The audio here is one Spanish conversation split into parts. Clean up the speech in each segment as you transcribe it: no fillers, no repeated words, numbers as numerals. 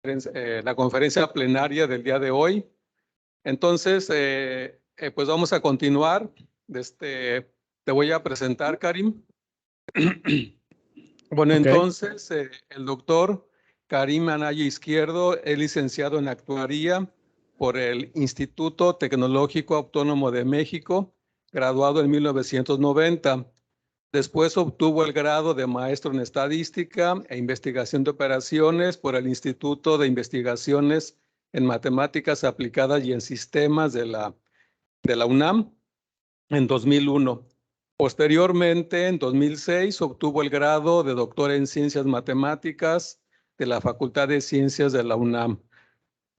la conferencia plenaria del día de hoy. Entonces, pues vamos a continuar. Te voy a presentar, Karim. Bueno, entonces, el doctor Karim Anaya Izquierdo es licenciado en Actuaría por el Instituto Tecnológico Autónomo de México, graduado en 1990. Después obtuvo el grado de maestro en Estadística e Investigación de Operaciones por el Instituto de Investigaciones en Matemáticas Aplicadas y en Sistemas de la UNAM en 2001. Posteriormente, en 2006, obtuvo el grado de doctor en Ciencias Matemáticas de la Facultad de Ciencias de la UNAM.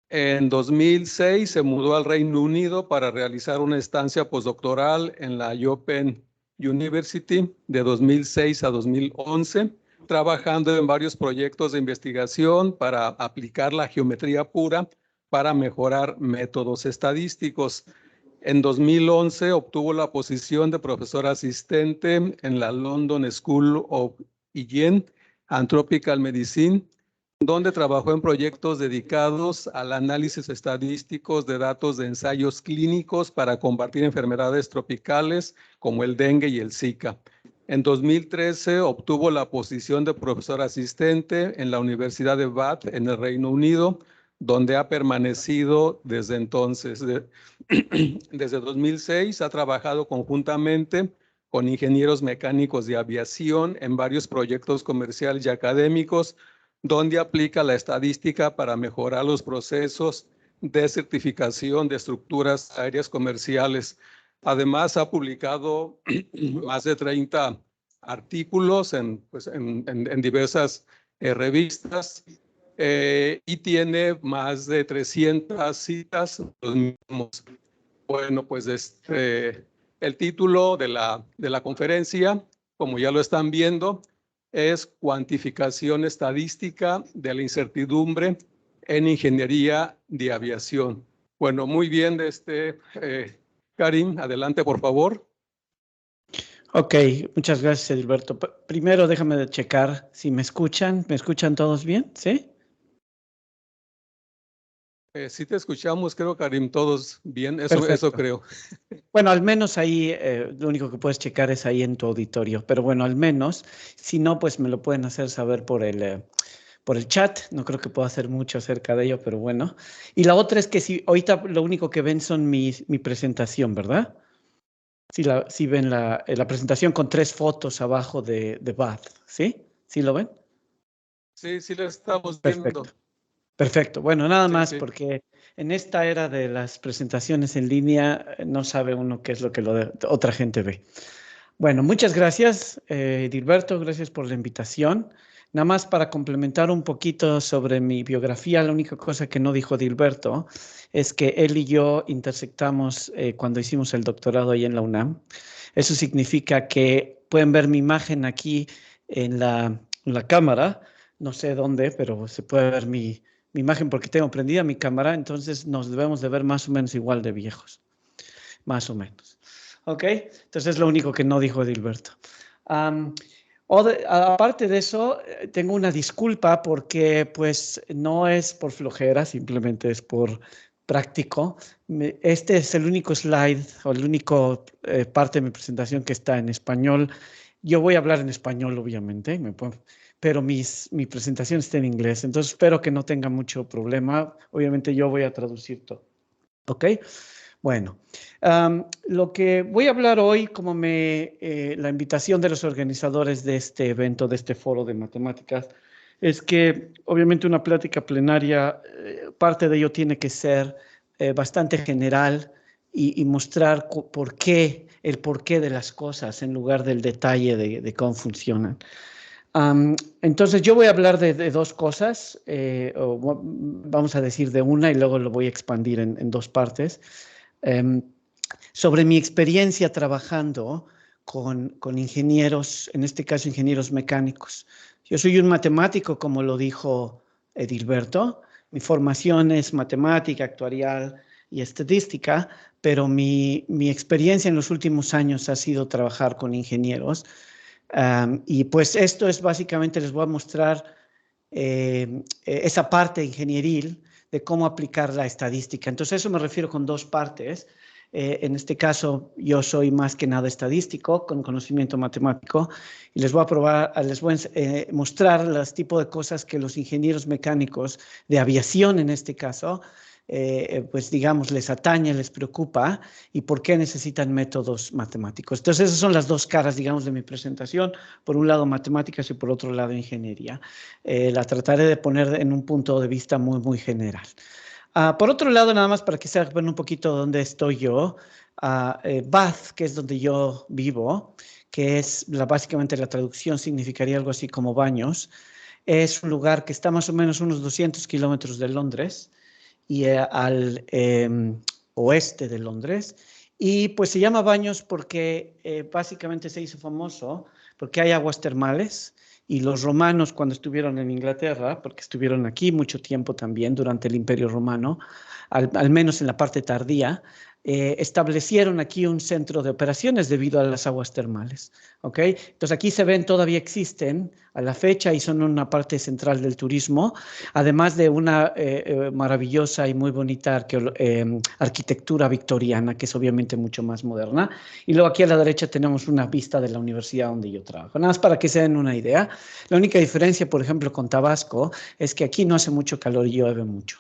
En 2006 se mudó al Reino Unido para realizar una estancia postdoctoral en la Open University de 2006 a 2011, trabajando en varios proyectos de investigación para aplicar la geometría pura para mejorar métodos estadísticos. En 2011 obtuvo la posición de profesor asistente en la London School of Hygiene and Tropical Medicine, donde trabajó en proyectos dedicados al análisis estadísticos de datos de ensayos clínicos para combatir enfermedades tropicales como el dengue y el Zika. En 2013 obtuvo la posición de profesor asistente en la Universidad de Bath en el Reino Unido, donde ha permanecido desde entonces. Desde 2006 ha trabajado conjuntamente con ingenieros mecánicos de aviación en varios proyectos comerciales y académicos, donde aplica la estadística para mejorar los procesos de certificación de estructuras aéreas comerciales. Además, ha publicado más de 30 artículos en diversas revistas y tiene más de 300 citas. Los mismos. Bueno, pues el título de la conferencia, como ya lo están viendo, es Cuantificación Estadística de la Incertidumbre en Ingeniería de Aviación. Bueno, muy bien, Karim, adelante, por favor. Ok, muchas gracias, Edilberto. Primero déjame checar si me escuchan. ¿Me escuchan todos bien? ¿Sí? Sí te escuchamos, creo, Karim, todos bien, eso creo. Bueno, al menos ahí, lo único que puedes checar es ahí en tu auditorio, pero bueno, al menos, si no, pues me lo pueden hacer saber por el chat, no creo que pueda hacer mucho acerca de ello, pero bueno. Y la otra es que si ahorita lo único que ven son mi presentación, ¿verdad? Si ven la presentación con 3 fotos abajo de Bath, ¿sí? ¿Sí lo ven? Sí, sí lo estamos viendo. Perfecto. Bueno, nada más porque en esta era de las presentaciones en línea no sabe uno qué es lo que otra gente ve. Bueno, muchas gracias, Edilberto, gracias por la invitación. Nada más para complementar un poquito sobre mi biografía, la única cosa que no dijo Edilberto es que él y yo intersectamos cuando hicimos el doctorado ahí en la UNAM. Eso significa que pueden ver mi imagen aquí en la cámara, no sé dónde, pero se puede ver mi imagen porque tengo prendida mi cámara, entonces nos debemos de ver más o menos igual de viejos, más o menos. ¿Ok? Entonces es lo único que no dijo Edilberto. Aparte de eso, tengo una disculpa porque pues no es por flojera, simplemente es por práctico. Este es el único slide o el único parte de mi presentación que está en español. Yo voy a hablar en español, obviamente, pero mi presentación está en inglés, entonces espero que no tenga mucho problema. Obviamente yo voy a traducir todo. ¿Ok? Bueno, lo que voy a hablar hoy, como la invitación de los organizadores de este evento, de este foro de matemáticas, es que obviamente una plática plenaria, parte de ello tiene que ser bastante general y mostrar el porqué de las cosas en lugar del detalle de cómo funcionan. Entonces yo voy a hablar de 2 cosas, vamos a decir de una y luego lo voy a expandir en 2 partes. Sobre mi experiencia trabajando con ingenieros, en este caso ingenieros mecánicos. Yo soy un matemático, como lo dijo Edilberto. Mi formación es matemática, actuarial y estadística, pero mi experiencia en los últimos años ha sido trabajar con ingenieros. Y pues esto es básicamente, les voy a mostrar esa parte ingenieril de cómo aplicar la estadística. Entonces, eso me refiero con dos partes. En este caso, yo soy más que nada estadístico, con conocimiento matemático, y les voy a mostrar los tipos de cosas que los ingenieros mecánicos de aviación, en este caso, pues digamos, les atañe, les preocupa, y por qué necesitan métodos matemáticos. Entonces, esas son las dos caras, digamos, de mi presentación. Por un lado, matemáticas, y por otro lado, ingeniería. La trataré de poner en un punto de vista muy, muy general. Por otro lado, nada más para que se vean un poquito dónde estoy yo, Bath, que es donde yo vivo, que es básicamente la traducción significaría algo así como Baños, es un lugar que está más o menos unos 200 kilómetros de Londres y al oeste de Londres, y pues se llama Baños porque básicamente se hizo famoso porque hay aguas termales. Y los romanos, cuando estuvieron en Inglaterra, porque estuvieron aquí mucho tiempo también durante el Imperio Romano, al menos en la parte tardía, establecieron aquí un centro de operaciones debido a las aguas termales. ¿Ok? Entonces aquí se ven, todavía existen a la fecha y son una parte central del turismo, además de una maravillosa y muy bonita arquitectura victoriana, que es obviamente mucho más moderna. Y luego aquí a la derecha tenemos una vista de la universidad donde yo trabajo. Nada más para que se den una idea. La única diferencia, por ejemplo, con Tabasco, es que aquí no hace mucho calor y llueve mucho.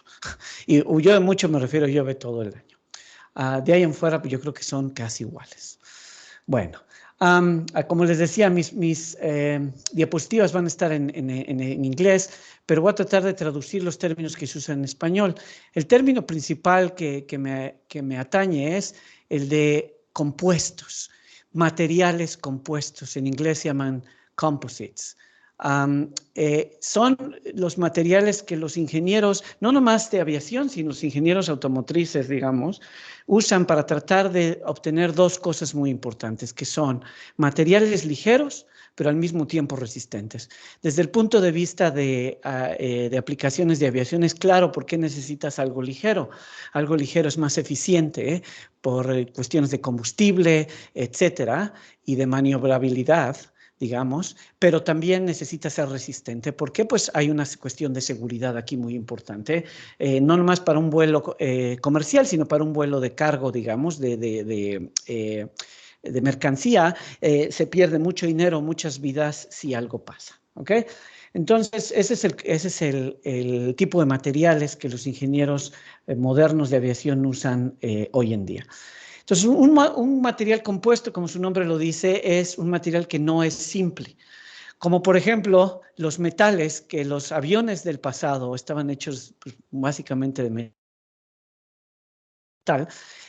Y llueve mucho, me refiero, llueve todo el año. De ahí en fuera, pues yo creo que son casi iguales. Bueno, como les decía, mis diapositivas van a estar en inglés, pero voy a tratar de traducir los términos que se usan en español. El término principal que me atañe es el de compuestos, materiales compuestos. En inglés se llaman composites. Son los materiales que los ingenieros, no nomás de aviación, sino los ingenieros automotrices, digamos, usan para tratar de obtener dos cosas muy importantes, que son materiales ligeros, pero al mismo tiempo resistentes. Desde el punto de vista de aplicaciones de aviación, es claro por qué necesitas algo ligero. Algo ligero es más eficiente por cuestiones de combustible, etcétera, y de maniobrabilidad, digamos, pero también necesita ser resistente. ¿Por qué? Pues hay una cuestión de seguridad aquí muy importante, no nomás para un vuelo comercial, sino para un vuelo de cargo, digamos, de mercancía, se pierde mucho dinero, muchas vidas si algo pasa, ¿ok? Entonces, ese es el tipo de materiales que los ingenieros modernos de aviación usan hoy en día. Entonces, un material compuesto, como su nombre lo dice, es un material que no es simple. Como por ejemplo, los metales, que los aviones del pasado estaban hechos pues, básicamente de metal.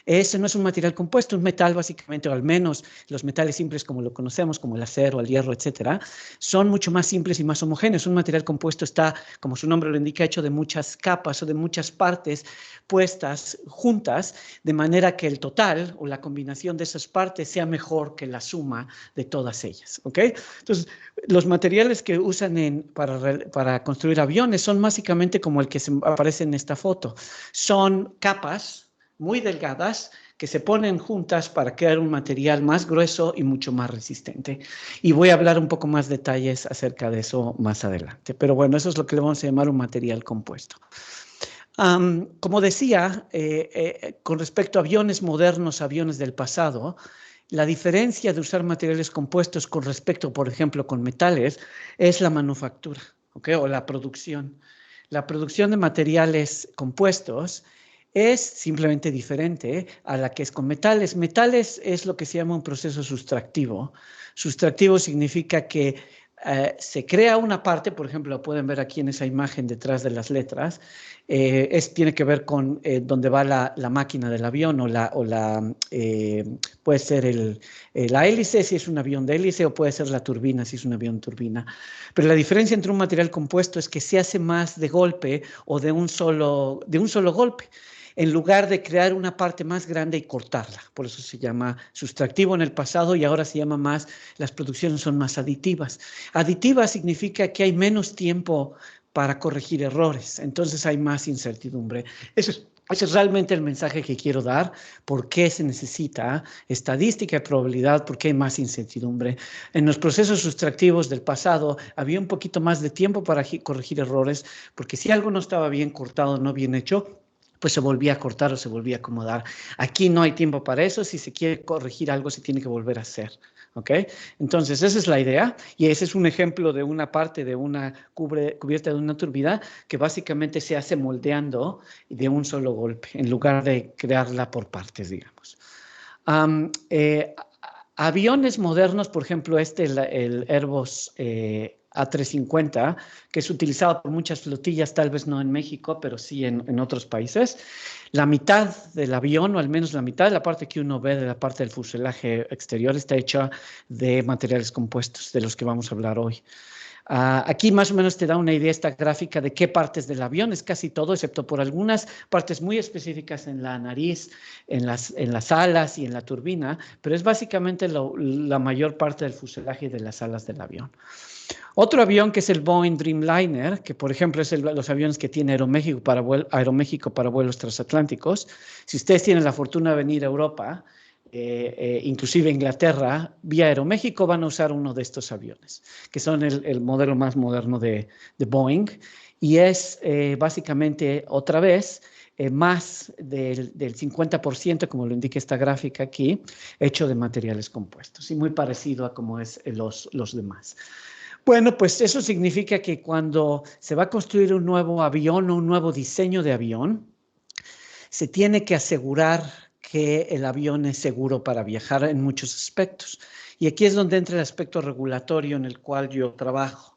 Ese no es un material compuesto, un metal básicamente, o al menos los metales simples como lo conocemos, como el acero, el hierro, etcétera, son mucho más simples y más homogéneos. Un material compuesto está, como su nombre lo indica, hecho de muchas capas o de muchas partes puestas juntas, de manera que el total o la combinación de esas partes sea mejor que la suma de todas ellas. ¿Ok? Entonces, los materiales que usan para construir aviones son básicamente como el que aparece en esta foto. Son capas muy delgadas que se ponen juntas para crear un material más grueso y mucho más resistente. Y voy a hablar un poco más detalles acerca de eso más adelante. Pero bueno, eso es lo que le vamos a llamar un material compuesto. Como decía, con respecto a aviones modernos, aviones del pasado, la diferencia de usar materiales compuestos con respecto, por ejemplo, con metales, es la manufactura, ¿okay? O la producción. La producción de materiales compuestos es simplemente diferente a la que es con metales. Metales es lo que se llama un proceso sustractivo. Sustractivo significa que se crea una parte, por ejemplo, lo pueden ver aquí en esa imagen detrás de las letras, tiene que ver con dónde va la máquina del avión puede ser la hélice si es un avión de hélice o puede ser la turbina si es un avión turbina. Pero la diferencia entre un material compuesto es que se hace más de golpe o de un solo golpe, en lugar de crear una parte más grande y cortarla. Por eso se llama sustractivo en el pasado y ahora se llama más, las producciones son más aditivas. Aditiva significa que hay menos tiempo para corregir errores, entonces hay más incertidumbre. Eso Ese es realmente el mensaje que quiero dar. ¿Por qué se necesita estadística y probabilidad? ¿Por qué hay más incertidumbre? En los procesos sustractivos del pasado había un poquito más de tiempo para corregir errores, porque si algo no estaba bien cortado, no bien hecho, pues se volvía a cortar o se volvía a acomodar. Aquí no hay tiempo para eso. Si se quiere corregir algo, se tiene que volver a hacer. ¿Ok? Entonces, esa es la idea. Y ese es un ejemplo de una parte de una cubierta de una turbina que básicamente se hace moldeando de un solo golpe, en lugar de crearla por partes, digamos. Aviones modernos, por ejemplo, el Airbus A350, que es utilizado por muchas flotillas, tal vez no en México, pero sí en otros países. La mitad del avión, o al menos la mitad de la parte que uno ve de la parte del fuselaje exterior, está hecha de materiales compuestos, de los que vamos a hablar hoy. Aquí más o menos te da una idea esta gráfica de qué partes del avión, es casi todo, excepto por algunas partes muy específicas en la nariz, en las alas y en la turbina, pero es básicamente la mayor parte del fuselaje de las alas del avión. Otro avión que es el Boeing Dreamliner, que por ejemplo es los aviones que tiene Aeroméxico para vuelos transatlánticos. Si ustedes tienen la fortuna de venir a Europa, inclusive Inglaterra, vía Aeroméxico van a usar uno de estos aviones, que son el modelo más moderno de Boeing, y es básicamente otra vez más del 50%, como lo indica esta gráfica aquí, hecho de materiales compuestos, y muy parecido a como es los demás. Bueno, pues eso significa que cuando se va a construir un nuevo avión o un nuevo diseño de avión, se tiene que asegurar que el avión es seguro para viajar en muchos aspectos. Y aquí es donde entra el aspecto regulatorio en el cual yo trabajo,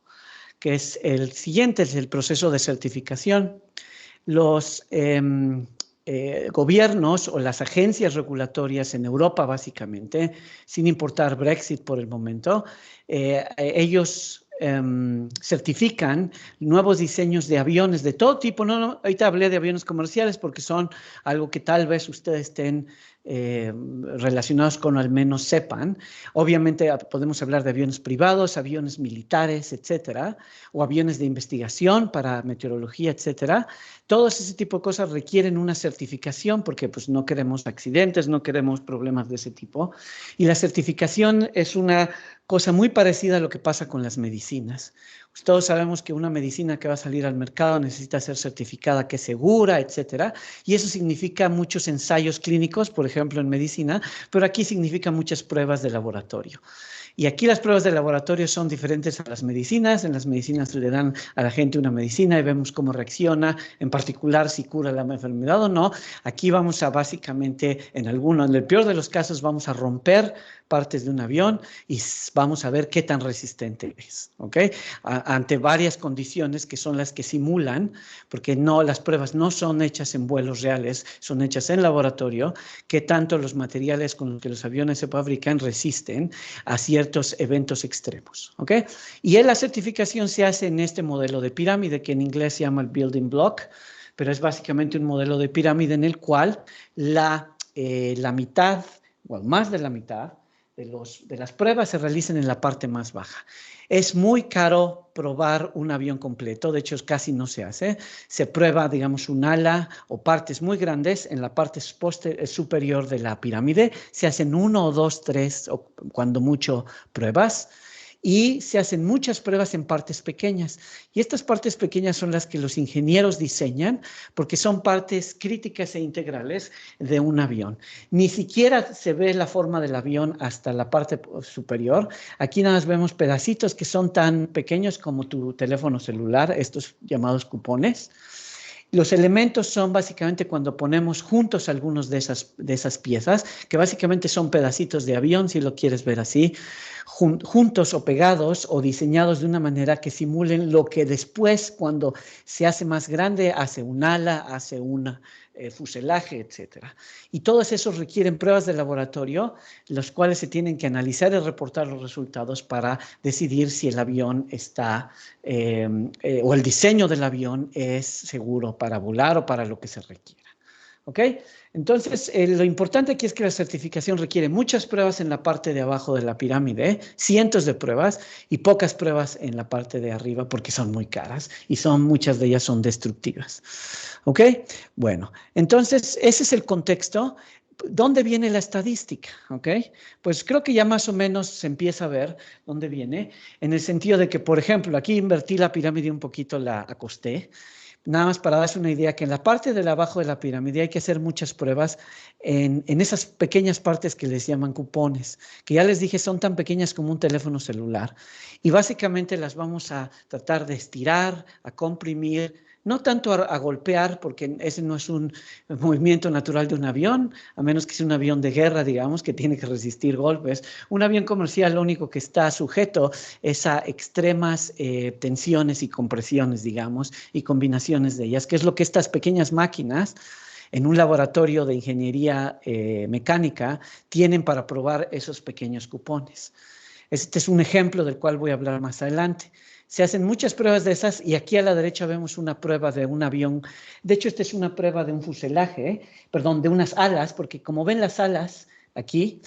que es el siguiente, es el proceso de certificación. Los gobiernos o las agencias regulatorias en Europa, básicamente, sin importar Brexit por el momento, ellos certifican nuevos diseños de aviones de todo tipo. No, ahorita hablé de aviones comerciales porque son algo que tal vez ustedes estén relacionados con, o al menos sepan. Obviamente podemos hablar de aviones privados, aviones militares, etcétera, o aviones de investigación para meteorología, etcétera. Todos ese tipo de cosas requieren una certificación porque pues, no queremos accidentes, no queremos problemas de ese tipo. Y la certificación es una cosa muy parecida a lo que pasa con las medicinas. Todos sabemos que una medicina que va a salir al mercado necesita ser certificada, que es segura, etcétera. Y eso significa muchos ensayos clínicos, por ejemplo, en medicina, pero aquí significa muchas pruebas de laboratorio. Y aquí las pruebas de laboratorio son diferentes a las medicinas. En las medicinas le dan a la gente una medicina y vemos cómo reacciona, en particular si cura la enfermedad o no. Aquí vamos a básicamente, en el peor de los casos, vamos a romper partes de un avión y vamos a ver qué tan resistente es, ¿ok? Ante varias condiciones que son las que simulan, porque no, las pruebas no son hechas en vuelos reales, son hechas en laboratorio, qué tanto los materiales con los que los aviones se fabrican resisten a ciertos eventos extremos, ¿ok? Y la certificación se hace en este modelo de pirámide que en inglés se llama el building block, pero es básicamente un modelo de pirámide en el cual la mitad, o más de la mitad, de las pruebas se realizan en la parte más baja. Es muy caro probar un avión completo, de hecho casi no se hace. Se prueba, digamos, un ala o partes muy grandes en la parte superior de la pirámide. Se hacen 1 o 2, 3 o cuando mucho pruebas. Y se hacen muchas pruebas en partes pequeñas. Y estas partes pequeñas son las que los ingenieros diseñan porque son partes críticas e integrales de un avión. Ni siquiera se ve la forma del avión hasta la parte superior. Aquí nada más vemos pedacitos que son tan pequeños como tu teléfono celular, estos llamados cupones. Los elementos son básicamente cuando ponemos juntos algunos de esas piezas, que básicamente son pedacitos de avión, si lo quieres ver así, juntos o pegados o diseñados de una manera que simulen lo que después, cuando se hace más grande, hace un ala, hace un fuselaje, etcétera. Y todos esos requieren pruebas de laboratorio, los cuales se tienen que analizar y reportar los resultados para decidir si el avión está, o el diseño del avión es seguro para volar o para lo que se requiera. ¿Ok? Entonces, lo importante aquí es que la certificación requiere muchas pruebas en la parte de abajo de la pirámide, cientos de pruebas y pocas pruebas en la parte de arriba porque son muy caras y muchas de ellas son destructivas. ¿Ok? Bueno, entonces ese es el contexto. ¿Dónde viene la estadística? ¿Ok? Pues creo que ya más o menos se empieza a ver dónde viene, en el sentido de que, por ejemplo, aquí invertí la pirámide un poquito, la acosté. Nada más para darse una idea que en la parte de abajo de la pirámide hay que hacer muchas pruebas en esas pequeñas partes que les llaman cupones, que ya les dije son tan pequeñas como un teléfono celular. Y básicamente las vamos a tratar de estirar, a comprimir, no tanto a golpear, porque ese no es un movimiento natural de un avión, a menos que sea un avión de guerra, digamos, que tiene que resistir golpes. Un avión comercial lo único que está sujeto es a extremas tensiones y compresiones, digamos, y combinaciones de ellas, que es lo que estas pequeñas máquinas en un laboratorio de ingeniería mecánica tienen para probar esos pequeños cupones. Este es un ejemplo del cual voy a hablar más adelante. Se hacen muchas pruebas de esas y aquí a la derecha vemos una prueba de un avión. De hecho, esta es una prueba de un fuselaje, perdón, de unas alas, porque como ven las alas aquí,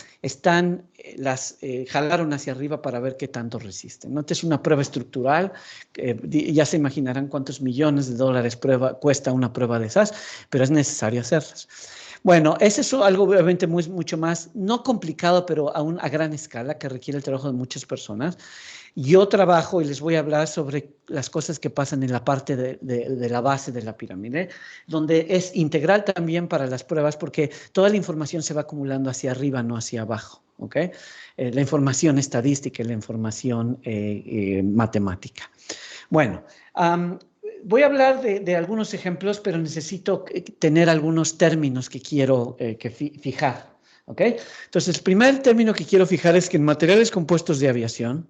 las jalaron hacia arriba para ver qué tanto resisten. ¿No? Esta es una prueba estructural, ya se imaginarán cuántos millones de dólares cuesta una prueba de esas, pero es necesario hacerlas. Bueno, ese es algo obviamente mucho más, no complicado, pero aún a gran escala, que requiere el trabajo de muchas personas. Yo trabajo y les voy a hablar sobre las cosas que pasan en la parte de la base de la pirámide, donde es integral también para las pruebas, porque toda la información se va acumulando hacia arriba, no hacia abajo. ¿Ok? La información estadística y la información matemática. Bueno, voy a hablar de algunos ejemplos, pero necesito tener algunos términos que quiero fijar. ¿Ok? Entonces, el primer término que quiero fijar es que en materiales compuestos de aviación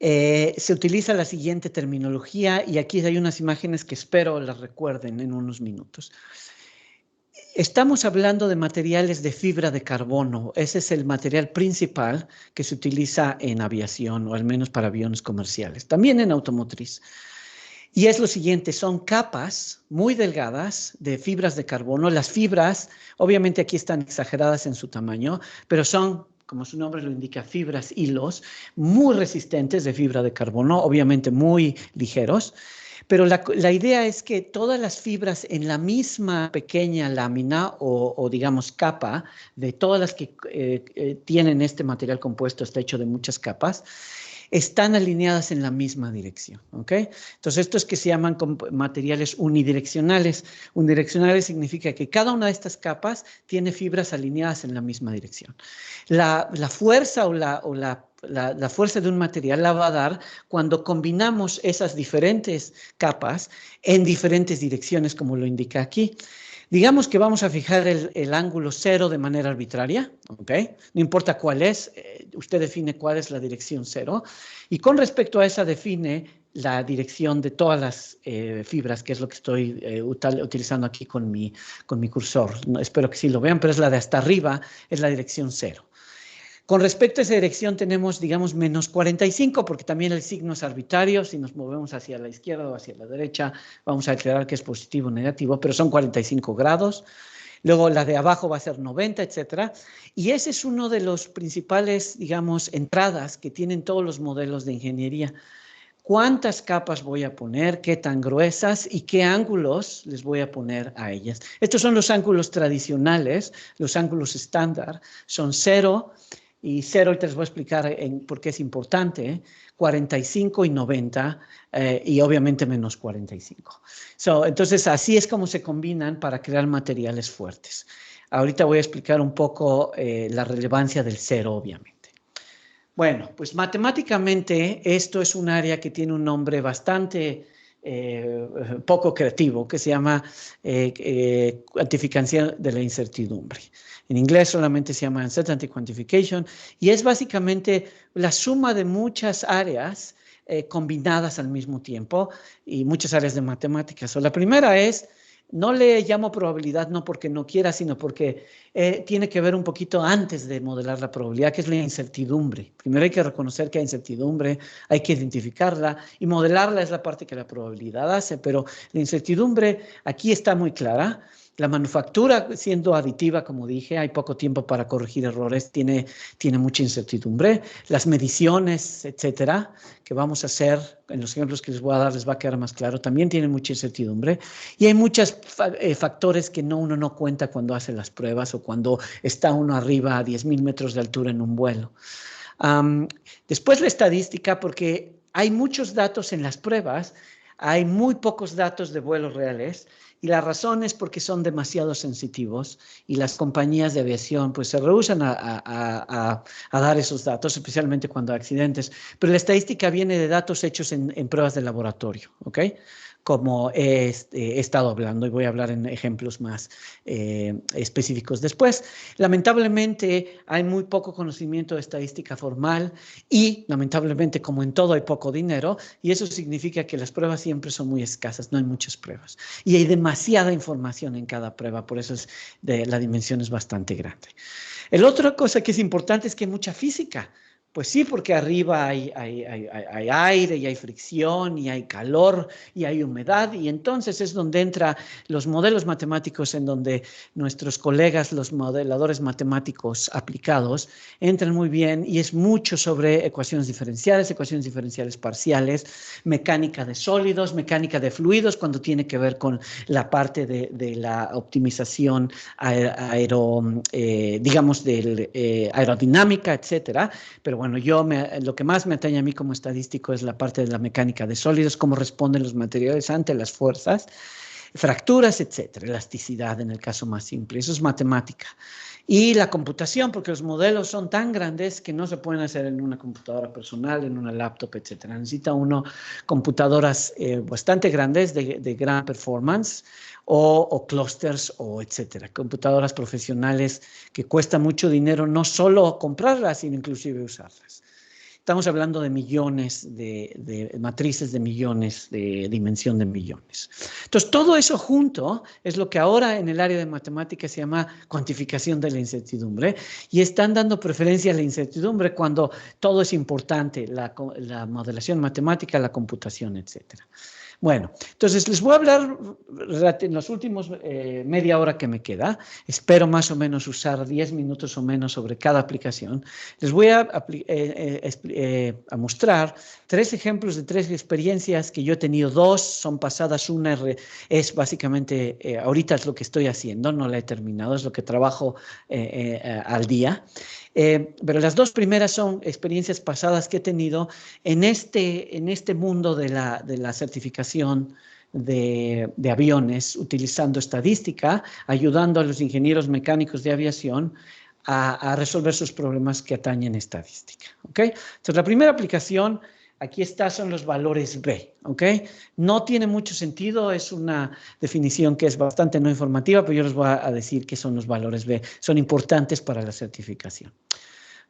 se utiliza la siguiente terminología y aquí hay unas imágenes que espero las recuerden en unos minutos. Estamos hablando de materiales de fibra de carbono. Ese es el material principal que se utiliza en aviación, o al menos para aviones comerciales, también en automotriz. Y es lo siguiente, son capas muy delgadas de fibras de carbono. Las fibras, obviamente aquí están exageradas en su tamaño, pero son, como su nombre lo indica, fibras, hilos, muy resistentes de fibra de carbono, obviamente muy ligeros. Pero la idea es que todas las fibras en la misma pequeña lámina o digamos capa, de todas las que tienen este material compuesto, está hecho de muchas capas, están alineadas en la misma dirección. ¿Ok? Entonces, estos que se llaman materiales unidireccionales. Unidireccionales significa que cada una de estas capas tiene fibras alineadas en la misma dirección. La fuerza la fuerza de un material la va a dar cuando combinamos esas diferentes capas en diferentes direcciones, como lo indica aquí. Digamos que vamos a fijar el ángulo cero de manera arbitraria, ¿ok? No importa cuál es, usted define cuál es la dirección cero, y con respecto a esa define la dirección de todas las fibras, que es lo que estoy utilizando aquí con mi cursor. No, espero que sí lo vean, pero es la de hasta arriba, es la dirección cero. Con respecto a esa dirección tenemos, digamos, menos 45, porque también el signo es arbitrario. Si nos movemos hacia la izquierda o hacia la derecha, vamos a declarar que es positivo o negativo, pero son 45 grados. Luego la de abajo va a ser 90, etcétera. Y ese es uno de los principales, digamos, entradas que tienen todos los modelos de ingeniería. ¿Cuántas capas voy a poner? ¿Qué tan gruesas? ¿Y qué ángulos les voy a poner a ellas? Estos son los ángulos tradicionales, los ángulos estándar. Son 0 y 0, y te les voy a explicar por qué es importante, 45 y 90, y obviamente menos 45. Entonces, así es como se combinan para crear materiales fuertes. Ahorita voy a explicar un poco la relevancia del 0, obviamente. Bueno, pues matemáticamente esto es un área que tiene un nombre bastante poco creativo, que se llama cuantificación de la incertidumbre. En inglés solamente se llama Uncertainty Quantification, y es básicamente la suma de muchas áreas combinadas al mismo tiempo, y muchas áreas de matemáticas. La primera es, no le llamo probabilidad no porque no quiera, sino porque tiene que ver un poquito antes de modelar la probabilidad, que es la incertidumbre. Primero hay que reconocer que hay incertidumbre, hay que identificarla, y modelarla es la parte que la probabilidad hace, pero la incertidumbre aquí está muy clara, La manufactura, siendo aditiva, como dije, hay poco tiempo para corregir errores, tiene mucha incertidumbre. Las mediciones, etcétera, que vamos a hacer, en los ejemplos que les voy a dar les va a quedar más claro, también tienen mucha incertidumbre. Y hay muchos factores que uno no cuenta cuando hace las pruebas o cuando está uno arriba a 10,000 metros de altura en un vuelo. Después la estadística, porque hay muchos datos en las pruebas, hay muy pocos datos de vuelos reales, y la razón es porque son demasiado sensitivos y las compañías de aviación pues se rehúsan a dar esos datos, especialmente cuando hay accidentes. Pero la estadística viene de datos hechos en pruebas de laboratorio, ¿ok? Como he estado hablando, y voy a hablar en ejemplos más específicos después. Lamentablemente hay muy poco conocimiento de estadística formal y lamentablemente, como en todo, hay poco dinero, y eso significa que las pruebas siempre son muy escasas, no hay muchas pruebas y hay demasiada información en cada prueba, por eso la dimensión es bastante grande. La otra cosa que es importante es que hay mucha física. Pues sí, porque arriba hay aire y hay fricción y hay calor y hay humedad, y entonces es donde entran los modelos matemáticos, en donde nuestros colegas, los modeladores matemáticos aplicados, entran muy bien, y es mucho sobre ecuaciones diferenciales parciales, mecánica de sólidos, mecánica de fluidos, cuando tiene que ver con la parte de la optimización digamos, aerodinámica, etcétera. Pero bueno, lo que más me atañe a mí como estadístico es la parte de la mecánica de sólidos, cómo responden los materiales ante las fuerzas, fracturas, etcétera, elasticidad en el caso más simple. Eso es matemática. Y la computación, porque los modelos son tan grandes que no se pueden hacer en una computadora personal, en una laptop, etcétera. Necesita uno computadoras bastante grandes de gran performance, o clústeres, o etcétera. Computadoras profesionales que cuesta mucho dinero no solo comprarlas, sino inclusive usarlas. Estamos hablando de millones de matrices, de millones, de dimensión de millones. Entonces, todo eso junto es lo que ahora en el área de matemáticas se llama cuantificación de la incertidumbre, y están dando preferencia a la incertidumbre cuando todo es importante, la modelación matemática, la computación, etcétera. Bueno, entonces les voy a hablar en los últimos media hora que me queda. Espero más o menos usar 10 minutos o menos sobre cada aplicación. Les voy a mostrar 3 ejemplos de 3 experiencias que yo he tenido. 2 son pasadas, una es básicamente, ahorita es lo que estoy haciendo, no la he terminado, es lo que trabajo al día. Pero las 2 primeras son experiencias pasadas que he tenido en este mundo de la certificación de aviones, utilizando estadística, ayudando a los ingenieros mecánicos de aviación a resolver sus problemas que atañen estadística. ¿Okay? Entonces, la primera aplicación, aquí son los valores B, ¿ok? No tiene mucho sentido, es una definición que es bastante no informativa, pero yo les voy a decir qué son los valores B. Son importantes para la certificación.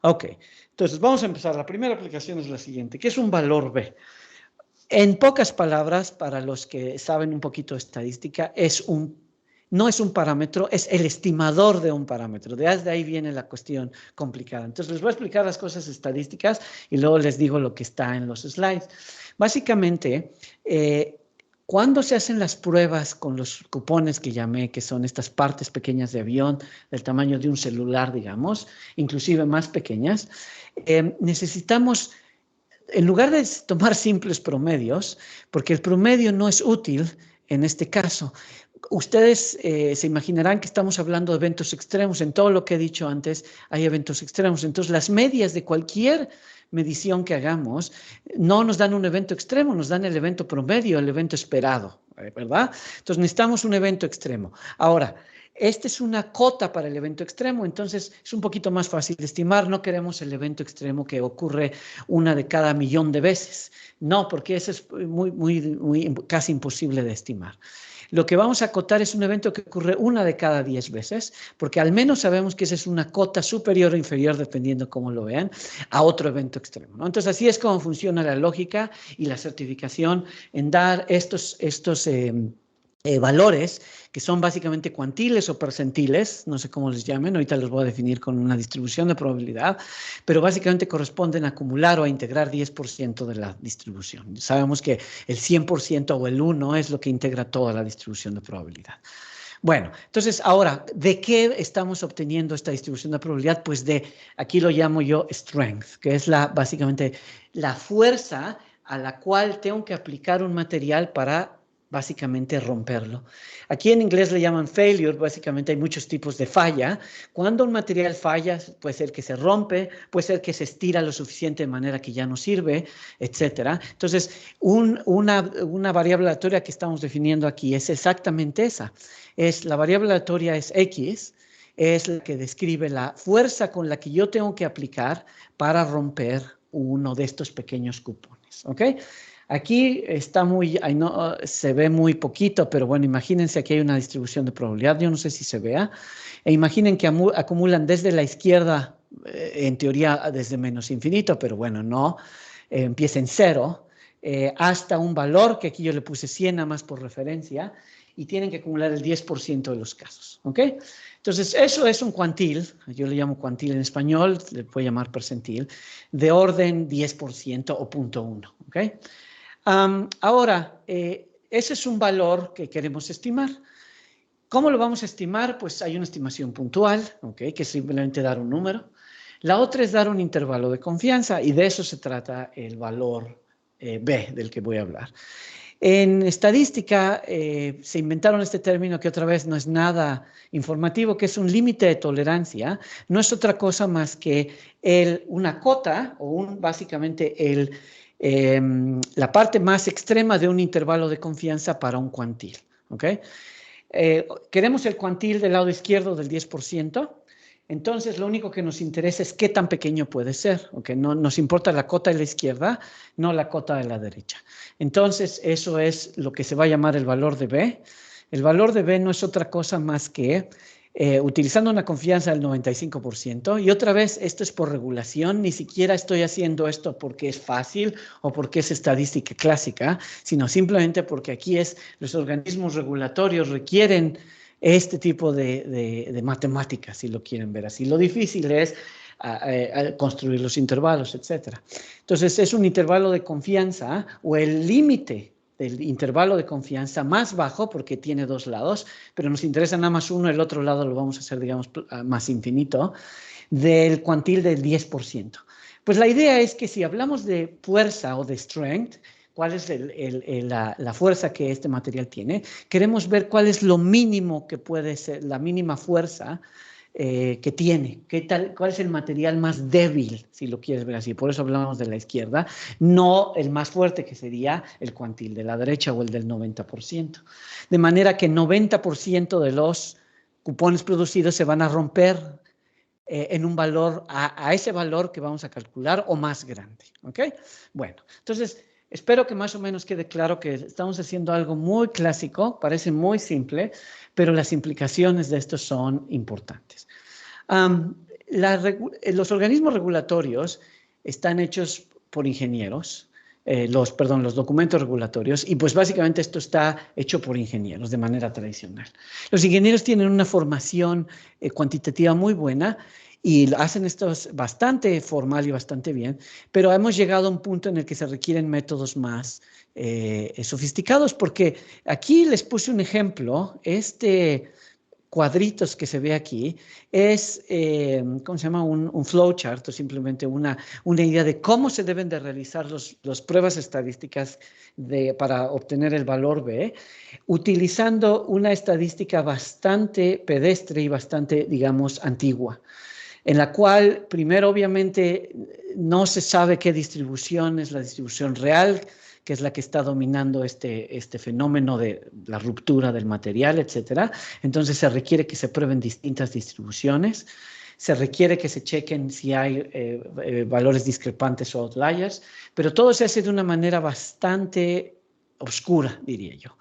Ok, entonces vamos a empezar. La primera aplicación es la siguiente. ¿Qué es un valor B? En pocas palabras, para los que saben un poquito de estadística, no es un parámetro, es el estimador de un parámetro. Desde ahí viene la cuestión complicada. Entonces, les voy a explicar las cosas estadísticas y luego les digo lo que está en los slides. Básicamente, cuando se hacen las pruebas con los cupones que llamé, que son estas partes pequeñas de avión, del tamaño de un celular, digamos, inclusive más pequeñas, necesitamos, en lugar de tomar simples promedios, porque el promedio no es útil en este caso. Ustedes se imaginarán que estamos hablando de eventos extremos. En todo lo que he dicho antes hay eventos extremos. Entonces, las medias de cualquier medición que hagamos no nos dan un evento extremo, nos dan el evento promedio, el evento esperado, ¿verdad? Entonces, necesitamos un evento extremo. Ahora, esta es una cota para el evento extremo, entonces es un poquito más fácil de estimar. No queremos el evento extremo que ocurre 1 de cada 1.000.000 de veces. No, porque eso es casi imposible de estimar. Lo que vamos a acotar es un evento que ocurre 1 de cada 10 veces, porque al menos sabemos que esa es una cota superior o inferior, dependiendo cómo lo vean, a otro evento extremo, ¿no? Entonces, así es como funciona la lógica y la certificación en dar estos valores, que son básicamente cuantiles o percentiles, no sé cómo les llamen, ahorita los voy a definir con una distribución de probabilidad, pero básicamente corresponden a acumular o a integrar 10% de la distribución. Sabemos que el 100% o el 1 es lo que integra toda la distribución de probabilidad. Bueno, entonces ahora, ¿de qué estamos obteniendo esta distribución de probabilidad? Pues aquí lo llamo yo strength, que es básicamente la fuerza a la cual tengo que aplicar un material para básicamente romperlo. Aquí en inglés le llaman failure, básicamente hay muchos tipos de falla. Cuando un material falla, puede ser que se rompe, puede ser que se estira lo suficiente de manera que ya no sirve, etcétera. Entonces, una variable aleatoria que estamos definiendo aquí es exactamente esa. La variable aleatoria es X, es la que describe la fuerza con la que yo tengo que aplicar para romper uno de estos pequeños cupones, ¿ok? Aquí se ve muy poquito, pero bueno, imagínense que hay una distribución de probabilidad, yo no sé si se vea, e imaginen que acumulan desde la izquierda, en teoría desde menos infinito, pero bueno, no, empieza en 0, hasta un valor que aquí yo le puse 100 nada más por referencia, y tienen que acumular el 10% de los casos, ¿ok? Entonces, eso es un cuantil, yo le llamo cuantil en español, le puedo llamar percentil, de orden 10% o 0.1, ¿ok? Ahora, ese es un valor que queremos estimar. ¿Cómo lo vamos a estimar? Pues hay una estimación puntual, ¿ok? Que es simplemente dar un número. La otra es dar un intervalo de confianza y de eso se trata el valor B del que voy a hablar. En estadística se inventaron este término que otra vez no es nada informativo, que es un límite de tolerancia. No es otra cosa más que una cota o básicamente la parte más extrema de un intervalo de confianza para un cuantil, ¿ok? Queremos el cuantil del lado izquierdo del 10%. Entonces, lo único que nos interesa es qué tan pequeño puede ser, ¿ok? No nos importa la cota de la izquierda, no la cota de la derecha. Entonces, eso es lo que se va a llamar el valor de B. El valor de B no es otra cosa más que utilizando una confianza del 95%, y otra vez, esto es por regulación, ni siquiera estoy haciendo esto porque es fácil o porque es estadística clásica, sino simplemente porque aquí los organismos regulatorios requieren este tipo de matemáticas, si lo quieren ver así. Lo difícil es construir los intervalos, etc. Entonces, es un intervalo de confianza o el límite del intervalo de confianza más bajo, porque tiene dos lados, pero nos interesa nada más uno, el otro lado lo vamos a hacer, digamos, más infinito, del cuantil del 10%. Pues la idea es que si hablamos de fuerza o de strength, cuál es la fuerza que este material tiene, queremos ver cuál es lo mínimo que puede ser, la mínima fuerza que tiene, cuál es el material más débil, si lo quieres ver así. Por eso hablamos de la izquierda, no el más fuerte, que sería el cuantil de la derecha o el del 90%. De manera que 90% de los cupones producidos se van a romper en un valor, a ese valor que vamos a calcular o más grande, ¿ok? Bueno, entonces espero que más o menos quede claro que estamos haciendo algo muy clásico, parece muy simple, pero las implicaciones de esto son importantes. Los organismos regulatorios están hechos por ingenieros, los documentos regulatorios, y pues básicamente esto está hecho por ingenieros de manera tradicional. Los ingenieros tienen una formación cuantitativa muy buena y hacen esto bastante formal y bastante bien, pero hemos llegado a un punto en el que se requieren métodos más sofisticados, porque aquí les puse un ejemplo, cuadritos que se ve aquí es, ¿cómo se llama? Un flowchart, o simplemente una idea de cómo se deben de realizar las pruebas estadísticas para obtener el valor B, utilizando una estadística bastante pedestre y bastante, digamos, antigua, en la cual primero obviamente no se sabe qué distribución es la distribución real, que es la que está dominando este fenómeno de la ruptura del material, etcétera. Entonces se requiere que se prueben distintas distribuciones, se requiere que se chequen si hay valores discrepantes o outliers, pero todo se hace de una manera bastante oscura, diría yo.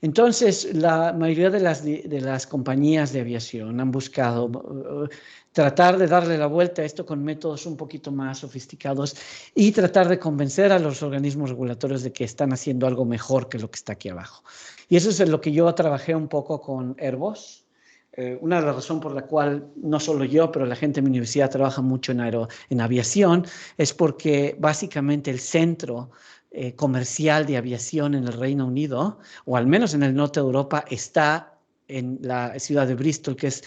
Entonces, la mayoría de las compañías de aviación han buscado tratar de darle la vuelta a esto con métodos un poquito más sofisticados y tratar de convencer a los organismos regulatorios de que están haciendo algo mejor que lo que está aquí abajo. Y eso es en lo que yo trabajé un poco con Airbus. Una de las razones por la cual no solo yo, pero la gente de mi universidad trabaja mucho en aviación, es porque básicamente el centro comercial de aviación en el Reino Unido, o al menos en el norte de Europa, está en la ciudad de Bristol, que es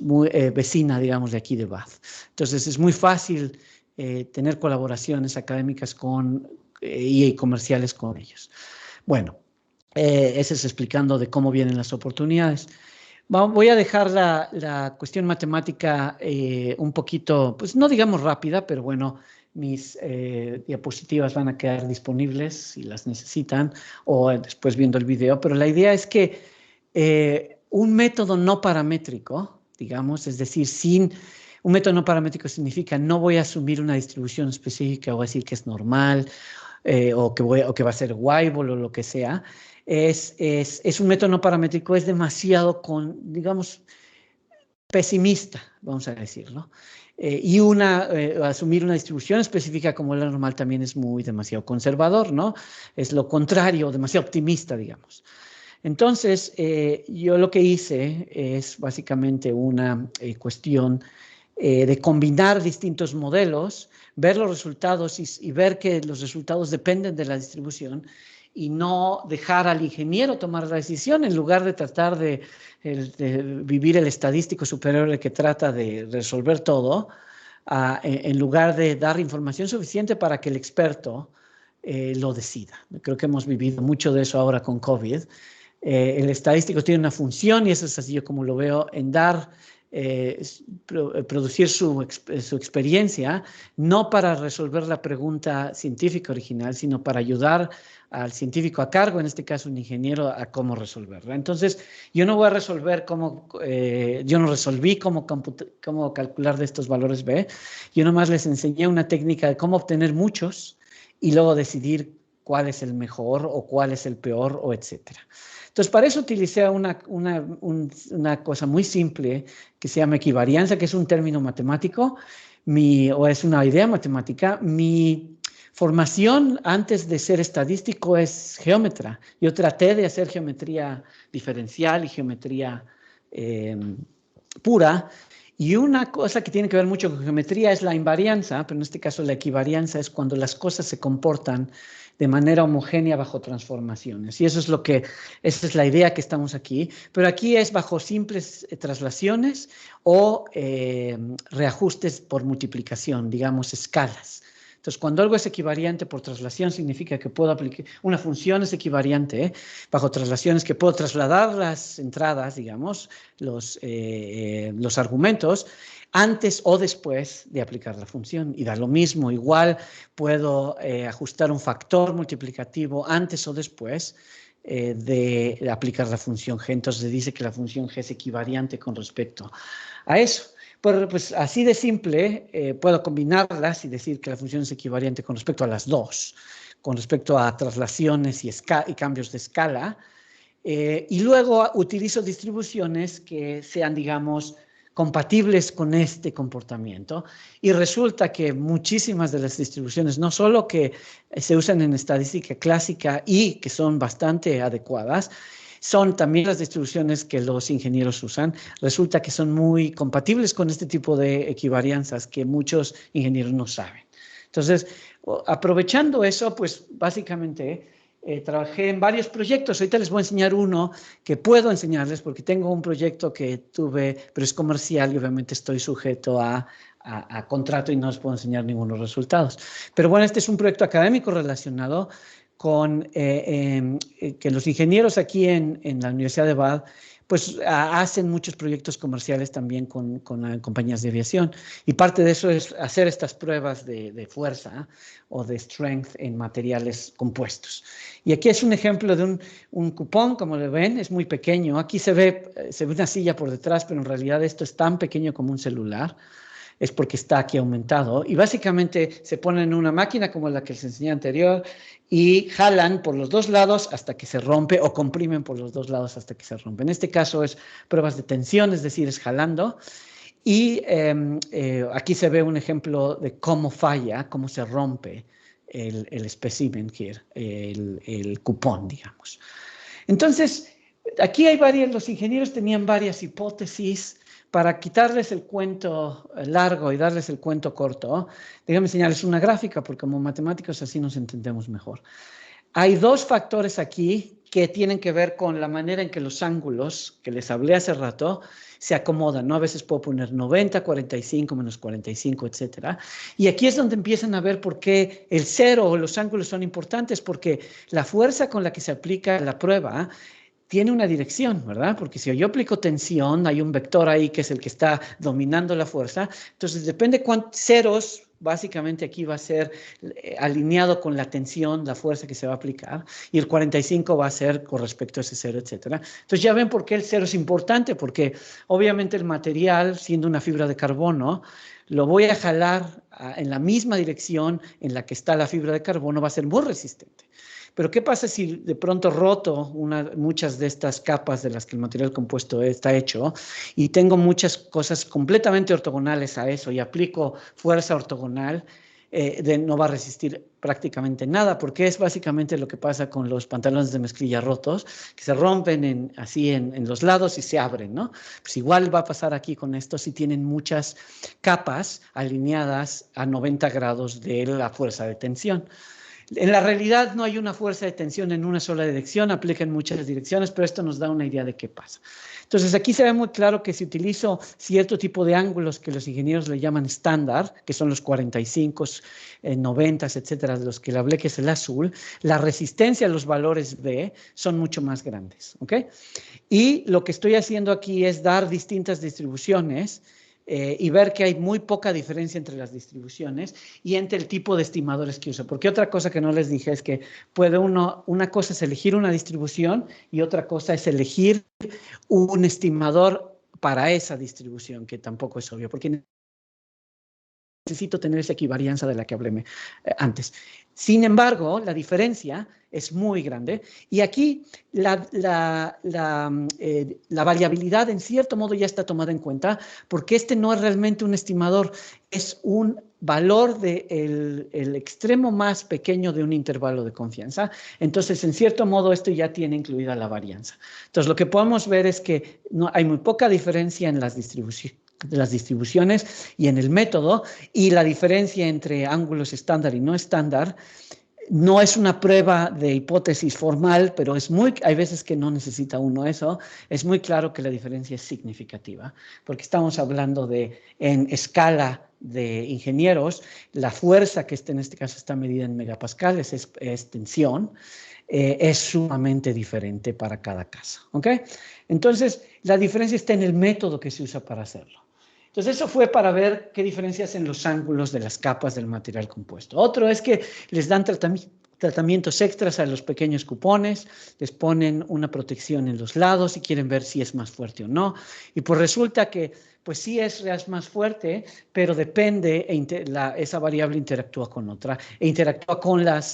muy vecina, digamos, de aquí de Bath. Entonces, es muy fácil tener colaboraciones académicas y comerciales con ellos. Bueno, ese es explicando de cómo vienen las oportunidades. Voy a dejar la cuestión matemática un poquito, pues no digamos rápida, pero bueno, mis diapositivas van a quedar disponibles si las necesitan o después viendo el video, pero la idea es que un método no paramétrico, digamos, es decir, un método no paramétrico significa no voy a asumir una distribución específica o decir que es normal o que va a ser Weibull o lo que sea. Es un método no paramétrico, es demasiado digamos, pesimista, vamos a decirlo. Y asumir una distribución específica como la normal también es demasiado conservador, ¿no? Es lo contrario, demasiado optimista, digamos. Entonces, yo lo que hice es básicamente una cuestión de combinar distintos modelos, ver los resultados y ver que los resultados dependen de la distribución y no dejar al ingeniero tomar la decisión en lugar de tratar de vivir el estadístico superior que trata de resolver todo, en lugar de dar información suficiente para que el experto lo decida. Creo que hemos vivido mucho de eso ahora con COVID. El estadístico tiene una función, y eso es así yo como lo veo, en producir su experiencia, no para resolver la pregunta científica original, sino para ayudar al científico a cargo, en este caso un ingeniero, a cómo resolverla. Entonces, yo no voy a resolver yo no resolví cómo calcular de estos valores B, yo nomás les enseñé una técnica de cómo obtener muchos y luego decidir cuál es el mejor o cuál es el peor o etcétera. Entonces, para eso utilicé una cosa muy simple que se llama equivarianza, que es un término matemático, o es una idea matemática. Mi formación antes de ser estadístico es geómetra. Yo traté de hacer geometría diferencial y geometría pura. Y una cosa que tiene que ver mucho con geometría es la invarianza, pero en este caso la equivarianza es cuando las cosas se comportan de manera homogénea bajo transformaciones. Y esa es la idea que estamos aquí. Pero aquí es bajo simples traslaciones o reajustes por multiplicación, digamos escalas. Entonces, cuando algo es equivariante por traslación, significa que puedo aplicar, una función es equivariante bajo traslaciones, que puedo trasladar las entradas, digamos, los argumentos, antes o después de aplicar la función. Y da lo mismo, igual puedo ajustar un factor multiplicativo antes o después de aplicar la función g. Entonces, se dice que la función g es equivariante con respecto a eso. Pero pues así de simple, puedo combinarlas y decir que la función es equivariante con respecto a las dos, con respecto a traslaciones y cambios de escala. Y luego utilizo distribuciones que sean, digamos, compatibles con este comportamiento. Y resulta que muchísimas de las distribuciones, no solo que se usan en estadística clásica y que son bastante adecuadas, son también las distribuciones que los ingenieros usan. Resulta que son muy compatibles con este tipo de equivarianzas que muchos ingenieros no saben. Entonces, aprovechando eso, pues básicamente trabajé en varios proyectos. Ahorita les voy a enseñar uno que puedo enseñarles porque tengo un proyecto que tuve, pero es comercial y obviamente estoy sujeto a contrato y no les puedo enseñar ninguno de los resultados. Pero bueno, este es un proyecto académico relacionado con que los ingenieros aquí en la Universidad de Bath pues hacen muchos proyectos comerciales también con compañías de aviación. Y parte de eso es hacer estas pruebas de fuerza o de strength en materiales compuestos. Y aquí es un ejemplo de un cupón, como lo ven, es muy pequeño. Aquí se ve una silla por detrás, pero en realidad esto es tan pequeño como un celular. Es porque está aquí aumentado. Y básicamente se ponen en una máquina como la que les enseñé anterior y jalan por los dos lados hasta que se rompe o comprimen por los dos lados hasta que se rompe. En este caso es pruebas de tensión, es decir, es jalando. Y aquí se ve un ejemplo de cómo falla, cómo se rompe el specimen here, el cupón, digamos. Entonces, aquí los ingenieros tenían varias hipótesis. Para quitarles el cuento largo y darles el cuento corto, déjenme enseñarles una gráfica, porque como matemáticos así nos entendemos mejor. Hay dos factores aquí que tienen que ver con la manera en que los ángulos que les hablé hace rato se acomodan, ¿no? A veces puedo poner 90, 45, menos 45, etcétera. Y aquí es donde empiezan a ver por qué el cero o los ángulos son importantes, porque la fuerza con la que se aplica la prueba tiene una dirección, ¿verdad? Porque si yo aplico tensión, hay un vector ahí que es el que está dominando la fuerza. Entonces, depende cuántos ceros, básicamente aquí va a ser alineado con la tensión, la fuerza que se va a aplicar, y el 45 va a ser con respecto a ese cero, etcétera. Entonces, ya ven por qué el cero es importante, porque obviamente el material, siendo una fibra de carbono, lo voy a jalar en la misma dirección en la que está la fibra de carbono, va a ser muy resistente. Pero ¿qué pasa si de pronto roto muchas de estas capas de las que el material compuesto está hecho y tengo muchas cosas completamente ortogonales a eso y aplico fuerza ortogonal? No va a resistir prácticamente nada, porque es básicamente lo que pasa con los pantalones de mezclilla rotos, que se rompen así en los lados y se abren, ¿no? Pues igual va a pasar aquí con esto si tienen muchas capas alineadas a 90 grados de la fuerza de tensión. En la realidad no hay una fuerza de tensión en una sola dirección, aplica en muchas direcciones, pero esto nos da una idea de qué pasa. Entonces aquí se ve muy claro que si utilizo cierto tipo de ángulos que los ingenieros le llaman estándar, que son los 45, 90, etcétera, de los que le hablé, que es el azul, la resistencia a los valores B son mucho más grandes, ¿ok? Y lo que estoy haciendo aquí es dar distintas distribuciones y ver que hay muy poca diferencia entre las distribuciones y entre el tipo de estimadores que uso. Porque otra cosa que no les dije es que una cosa es elegir una distribución y otra cosa es elegir un estimador para esa distribución, que tampoco es obvio, porque necesito tener esa equivarianza de la que hablé antes. Sin embargo, la diferencia es muy grande y aquí la variabilidad en cierto modo ya está tomada en cuenta porque este no es realmente un estimador, es un valor del extremo más pequeño de un intervalo de confianza. Entonces, en cierto modo, esto ya tiene incluida la varianza. Entonces, lo que podemos ver es que hay muy poca diferencia en las distribuciones y en el método, y la diferencia entre ángulos estándar y no estándar no es una prueba de hipótesis formal, pero hay veces que no necesita uno eso. Es muy claro que la diferencia es significativa, porque estamos hablando en escala de ingenieros, la fuerza que en este caso está medida en megapascales es tensión, es sumamente diferente para cada caso, ¿ok? Entonces, la diferencia está en el método que se usa para hacerlo. Entonces, eso fue para ver qué diferencias en los ángulos de las capas del material compuesto. Otro es que les dan tratamientos extras a los pequeños cupones, les ponen una protección en los lados y quieren ver si es más fuerte o no. Y pues resulta que pues sí es más fuerte, pero depende, esa variable interactúa con otra e interactúa con la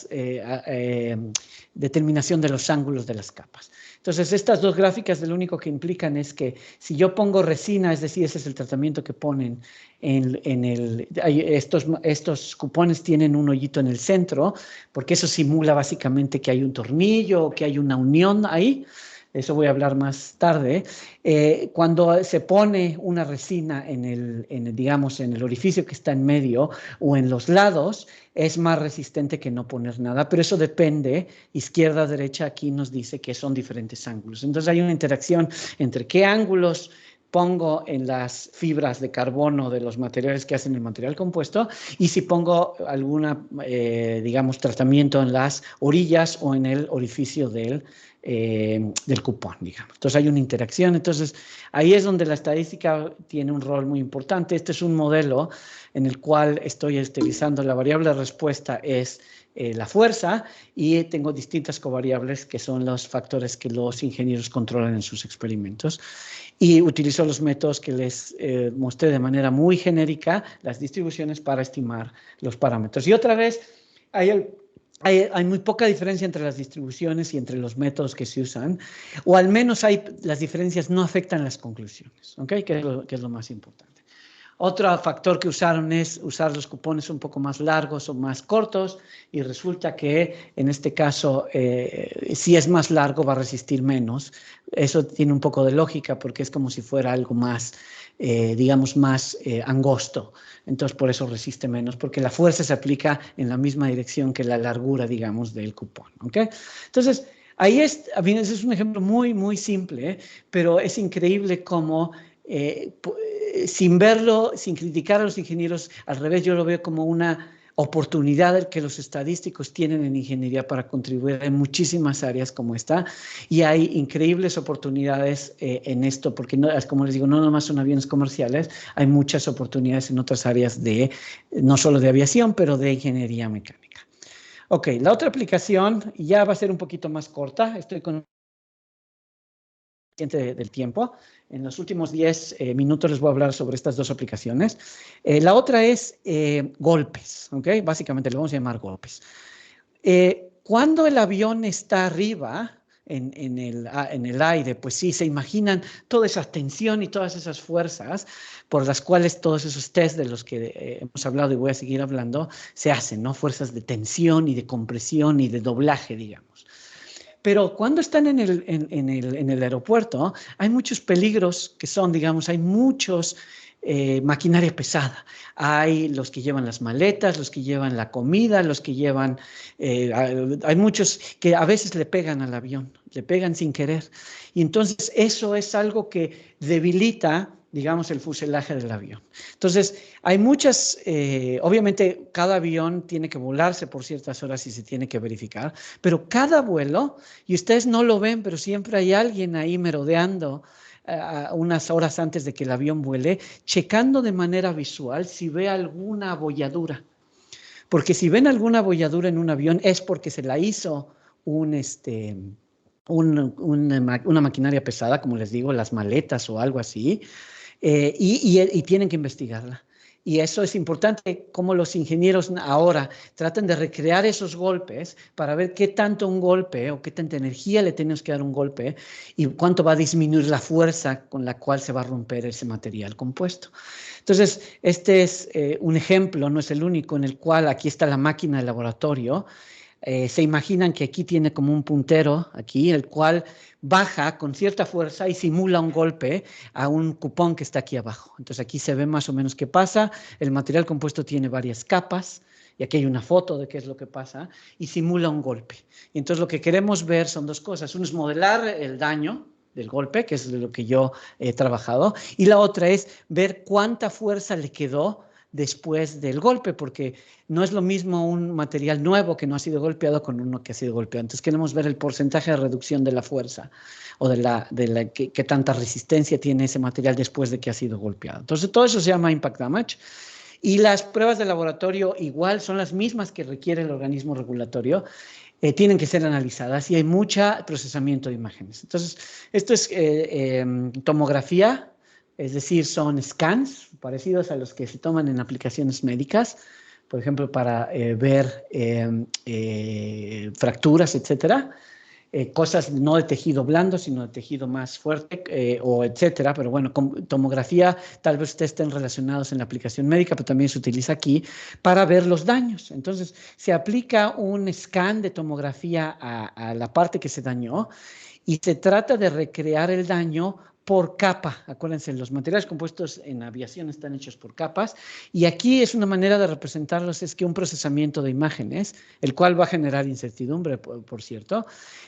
determinación de los ángulos de las capas. Entonces, estas dos gráficas lo único que implican es que si yo pongo resina, es decir, ese es el tratamiento que ponen estos cupones tienen un hoyito en el centro, porque eso simula básicamente que hay un tornillo o que hay una unión ahí. Eso voy a hablar más tarde. Cuando se pone una resina digamos, en el orificio que está en medio o en los lados, es más resistente que no poner nada, pero eso depende, izquierda, derecha, aquí nos dice que son diferentes ángulos. Entonces hay una interacción entre qué ángulos pongo en las fibras de carbono de los materiales que hacen el material compuesto y si pongo digamos, tratamiento en las orillas o en el orificio del cupón, digamos. Entonces hay una interacción. Entonces ahí es donde la estadística tiene un rol muy importante. Este es un modelo en el cual estoy utilizando la variable de respuesta es la fuerza y tengo distintas covariables que son los factores que los ingenieros controlan en sus experimentos. Y utilizo los métodos que les mostré de manera muy genérica, las distribuciones para estimar los parámetros. Y otra vez, hay muy poca diferencia entre las distribuciones y entre los métodos que se usan, o al menos las diferencias no afectan las conclusiones, ¿ok? Que es lo más importante. Otro factor que usaron es usar los cupones un poco más largos o más cortos y resulta que en este caso si es más largo va a resistir menos. Eso tiene un poco de lógica porque es como si fuera algo más, digamos, más angosto. Entonces por eso resiste menos porque la fuerza se aplica en la misma dirección que la largura, digamos, del cupón. ¿Okay? Entonces Ahí ese es un ejemplo muy, muy simple, pero es increíble cómo, sin verlo, sin criticar a los ingenieros, al revés, yo lo veo como una oportunidad que los estadísticos tienen en ingeniería para contribuir en muchísimas áreas como esta, y hay increíbles oportunidades en esto, porque no, como les digo, no nomás son aviones comerciales, hay muchas oportunidades en otras áreas no solo de aviación, pero de ingeniería mecánica. Ok, la otra aplicación ya va a ser un poquito más corta, estoy con del tiempo. En los últimos 10 minutos les voy a hablar sobre estas dos aplicaciones. La otra es golpes, ¿ok? Básicamente le vamos a llamar golpes. Cuando el avión está arriba en el aire, pues sí, se imaginan toda esa tensión y todas esas fuerzas por las cuales todos esos test de los que hemos hablado y voy a seguir hablando, se hacen, ¿no? Fuerzas de tensión y de compresión y de doblaje, digamos. Pero cuando están en el aeropuerto, hay muchos peligros que son, digamos, hay muchos maquinaria pesada. Hay los que llevan las maletas, los que llevan la comida, los que llevan... hay muchos que a veces le pegan al avión, le pegan sin querer. Y entonces eso es algo que debilita, digamos, el fuselaje del avión. Entonces, hay muchas, obviamente cada avión tiene que volarse por ciertas horas y se tiene que verificar, pero cada vuelo, y ustedes no lo ven, pero siempre hay alguien ahí merodeando unas horas antes de que el avión vuele, checando de manera visual si ve alguna abolladura. Porque si ven alguna abolladura en un avión es porque se la hizo una maquinaria pesada, como les digo, las maletas o algo así, y tienen que investigarla. Y eso es importante, como los ingenieros ahora tratan de recrear esos golpes para ver qué tanto un golpe o qué tanta energía le tenemos que dar a un golpe y cuánto va a disminuir la fuerza con la cual se va a romper ese material compuesto. Entonces, este es un ejemplo, no es el único, en el cual aquí está la máquina de laboratorio. Se imaginan que aquí tiene como un puntero, aquí, el cual baja con cierta fuerza y simula un golpe a un cupón que está aquí abajo. Entonces aquí se ve más o menos qué pasa. El material compuesto tiene varias capas, y aquí hay una foto de qué es lo que pasa, y simula un golpe. Y entonces lo que queremos ver son dos cosas. Uno es modelar el daño del golpe, que es de lo que yo he trabajado, y la otra es ver cuánta fuerza le quedó después del golpe, porque no es lo mismo un material nuevo que no ha sido golpeado con uno que ha sido golpeado. Entonces queremos ver el porcentaje de reducción de la fuerza o de qué tanta resistencia tiene ese material después de que ha sido golpeado. Entonces todo eso se llama impact damage. Y las pruebas de laboratorio igual son las mismas que requiere el organismo regulatorio. Tienen que ser analizadas y hay mucho procesamiento de imágenes. Entonces, esto es tomografía, es decir, son scans parecidos a los que se toman en aplicaciones médicas, por ejemplo, para ver fracturas, etcétera. Cosas no de tejido blando, sino de tejido más fuerte, o etcétera. Pero bueno, tomografía, tal vez ustedes estén relacionados en la aplicación médica, pero también se utiliza aquí para ver los daños. Entonces, se aplica un scan de tomografía a la parte que se dañó y se trata de recrear el daño por capa. Acuérdense, los materiales compuestos en aviación están hechos por capas y aquí es una manera de representarlos, es que un procesamiento de imágenes, el cual va a generar incertidumbre, por cierto,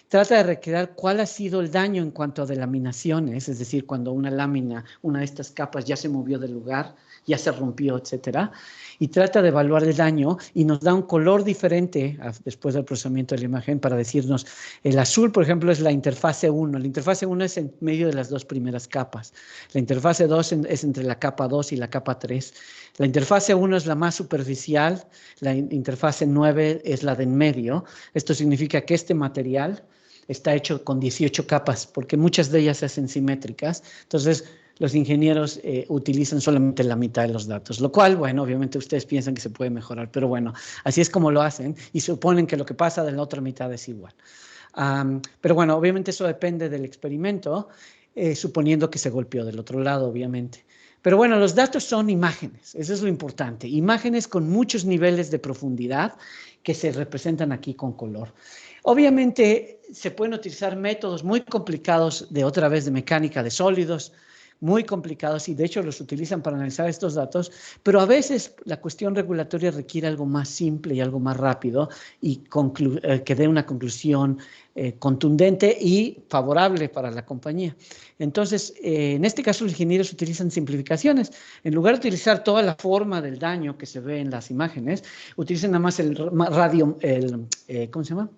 trata de recrear cuál ha sido el daño en cuanto a delaminaciones, es decir, cuando una lámina, una de estas capas ya se movió del lugar, ya se rompió, etcétera, y trata de evaluar el daño y nos da un color diferente después del procesamiento de la imagen para decirnos, el azul, por ejemplo, es la interfase 1. La interfase 1 es en medio de las dos primeras capas. La interfase 2 es entre la capa 2 y la capa 3. La interfase 1 es la más superficial, la interfase 9 es la de en medio. Esto significa que este material está hecho con 18 capas, porque muchas de ellas se hacen simétricas. Entonces, los ingenieros utilizan solamente la mitad de los datos, lo cual, bueno, obviamente ustedes piensan que se puede mejorar, pero bueno, así es como lo hacen y suponen que lo que pasa de la otra mitad es igual. Pero bueno, obviamente eso depende del experimento, suponiendo que se golpeó del otro lado, obviamente. Pero bueno, los datos son imágenes, eso es lo importante, imágenes con muchos niveles de profundidad que se representan aquí con color. Obviamente se pueden utilizar métodos muy complicados de otra vez de mecánica de sólidos, muy complicados y de hecho los utilizan para analizar estos datos, pero a veces la cuestión regulatoria requiere algo más simple y algo más rápido y que dé una conclusión contundente y favorable para la compañía. Entonces, en este caso los ingenieros utilizan simplificaciones. En lugar de utilizar toda la forma del daño que se ve en las imágenes, utilizan nada más el radio, ¿cómo se llama?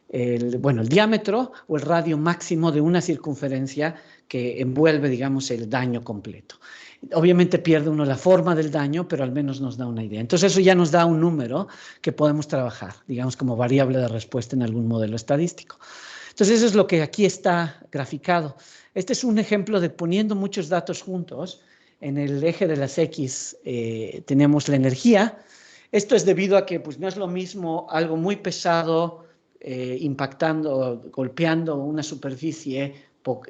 El diámetro o el radio máximo de una circunferencia que envuelve, digamos, el daño completo. Obviamente pierde uno la forma del daño, pero al menos nos da una idea. Entonces eso ya nos da un número que podemos trabajar, digamos, como variable de respuesta en algún modelo estadístico. Entonces eso es lo que aquí está graficado. Este es un ejemplo de poniendo muchos datos juntos. En el eje de las X tenemos la energía. Esto es debido a que pues, no es lo mismo algo muy pesado impactando, golpeando una superficie,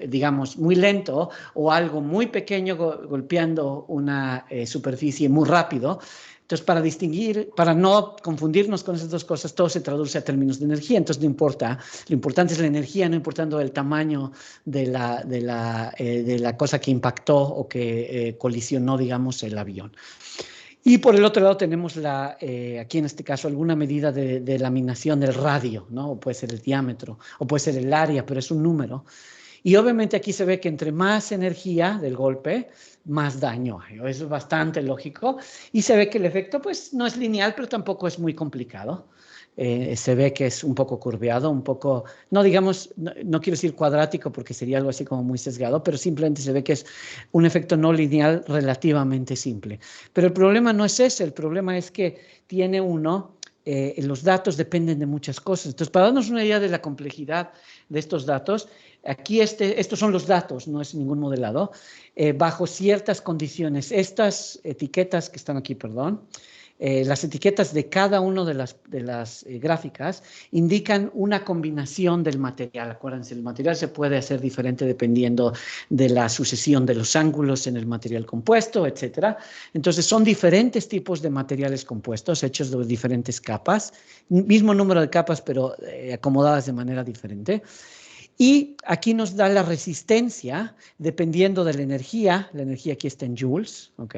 digamos, muy lento, o algo muy pequeño golpeando una superficie muy rápido. Entonces, para distinguir, para no confundirnos con esas dos cosas, todo se traduce a términos de energía. Entonces, no importa. Lo importante es la energía, no importando el tamaño de la cosa que impactó o que colisionó, digamos, el avión. Y por el otro lado tenemos aquí en este caso alguna medida de laminación del radio, ¿no? O puede ser el diámetro, o puede ser el área, pero es un número. Y obviamente aquí se ve que entre más energía del golpe, más daño hay. Eso es bastante lógico. Y se ve que el efecto pues no es lineal, pero tampoco es muy complicado. Se ve que es un poco curveado, un poco, no digamos, no quiero decir cuadrático porque sería algo así como muy sesgado, pero simplemente se ve que es un efecto no lineal relativamente simple. Pero el problema no es ese, el problema es que tiene los datos dependen de muchas cosas. Entonces, para darnos una idea de la complejidad de estos datos, aquí estos son los datos, no es ningún modelado, bajo ciertas condiciones. Estas etiquetas que están aquí, perdón, las etiquetas de cada una de las gráficas indican una combinación del material. Acuérdense, el material se puede hacer diferente dependiendo de la sucesión de los ángulos en el material compuesto, etc. Entonces, son diferentes tipos de materiales compuestos hechos de diferentes capas, mismo número de capas, pero acomodadas de manera diferente. Y aquí nos da la resistencia dependiendo de la energía aquí está en joules, ¿ok?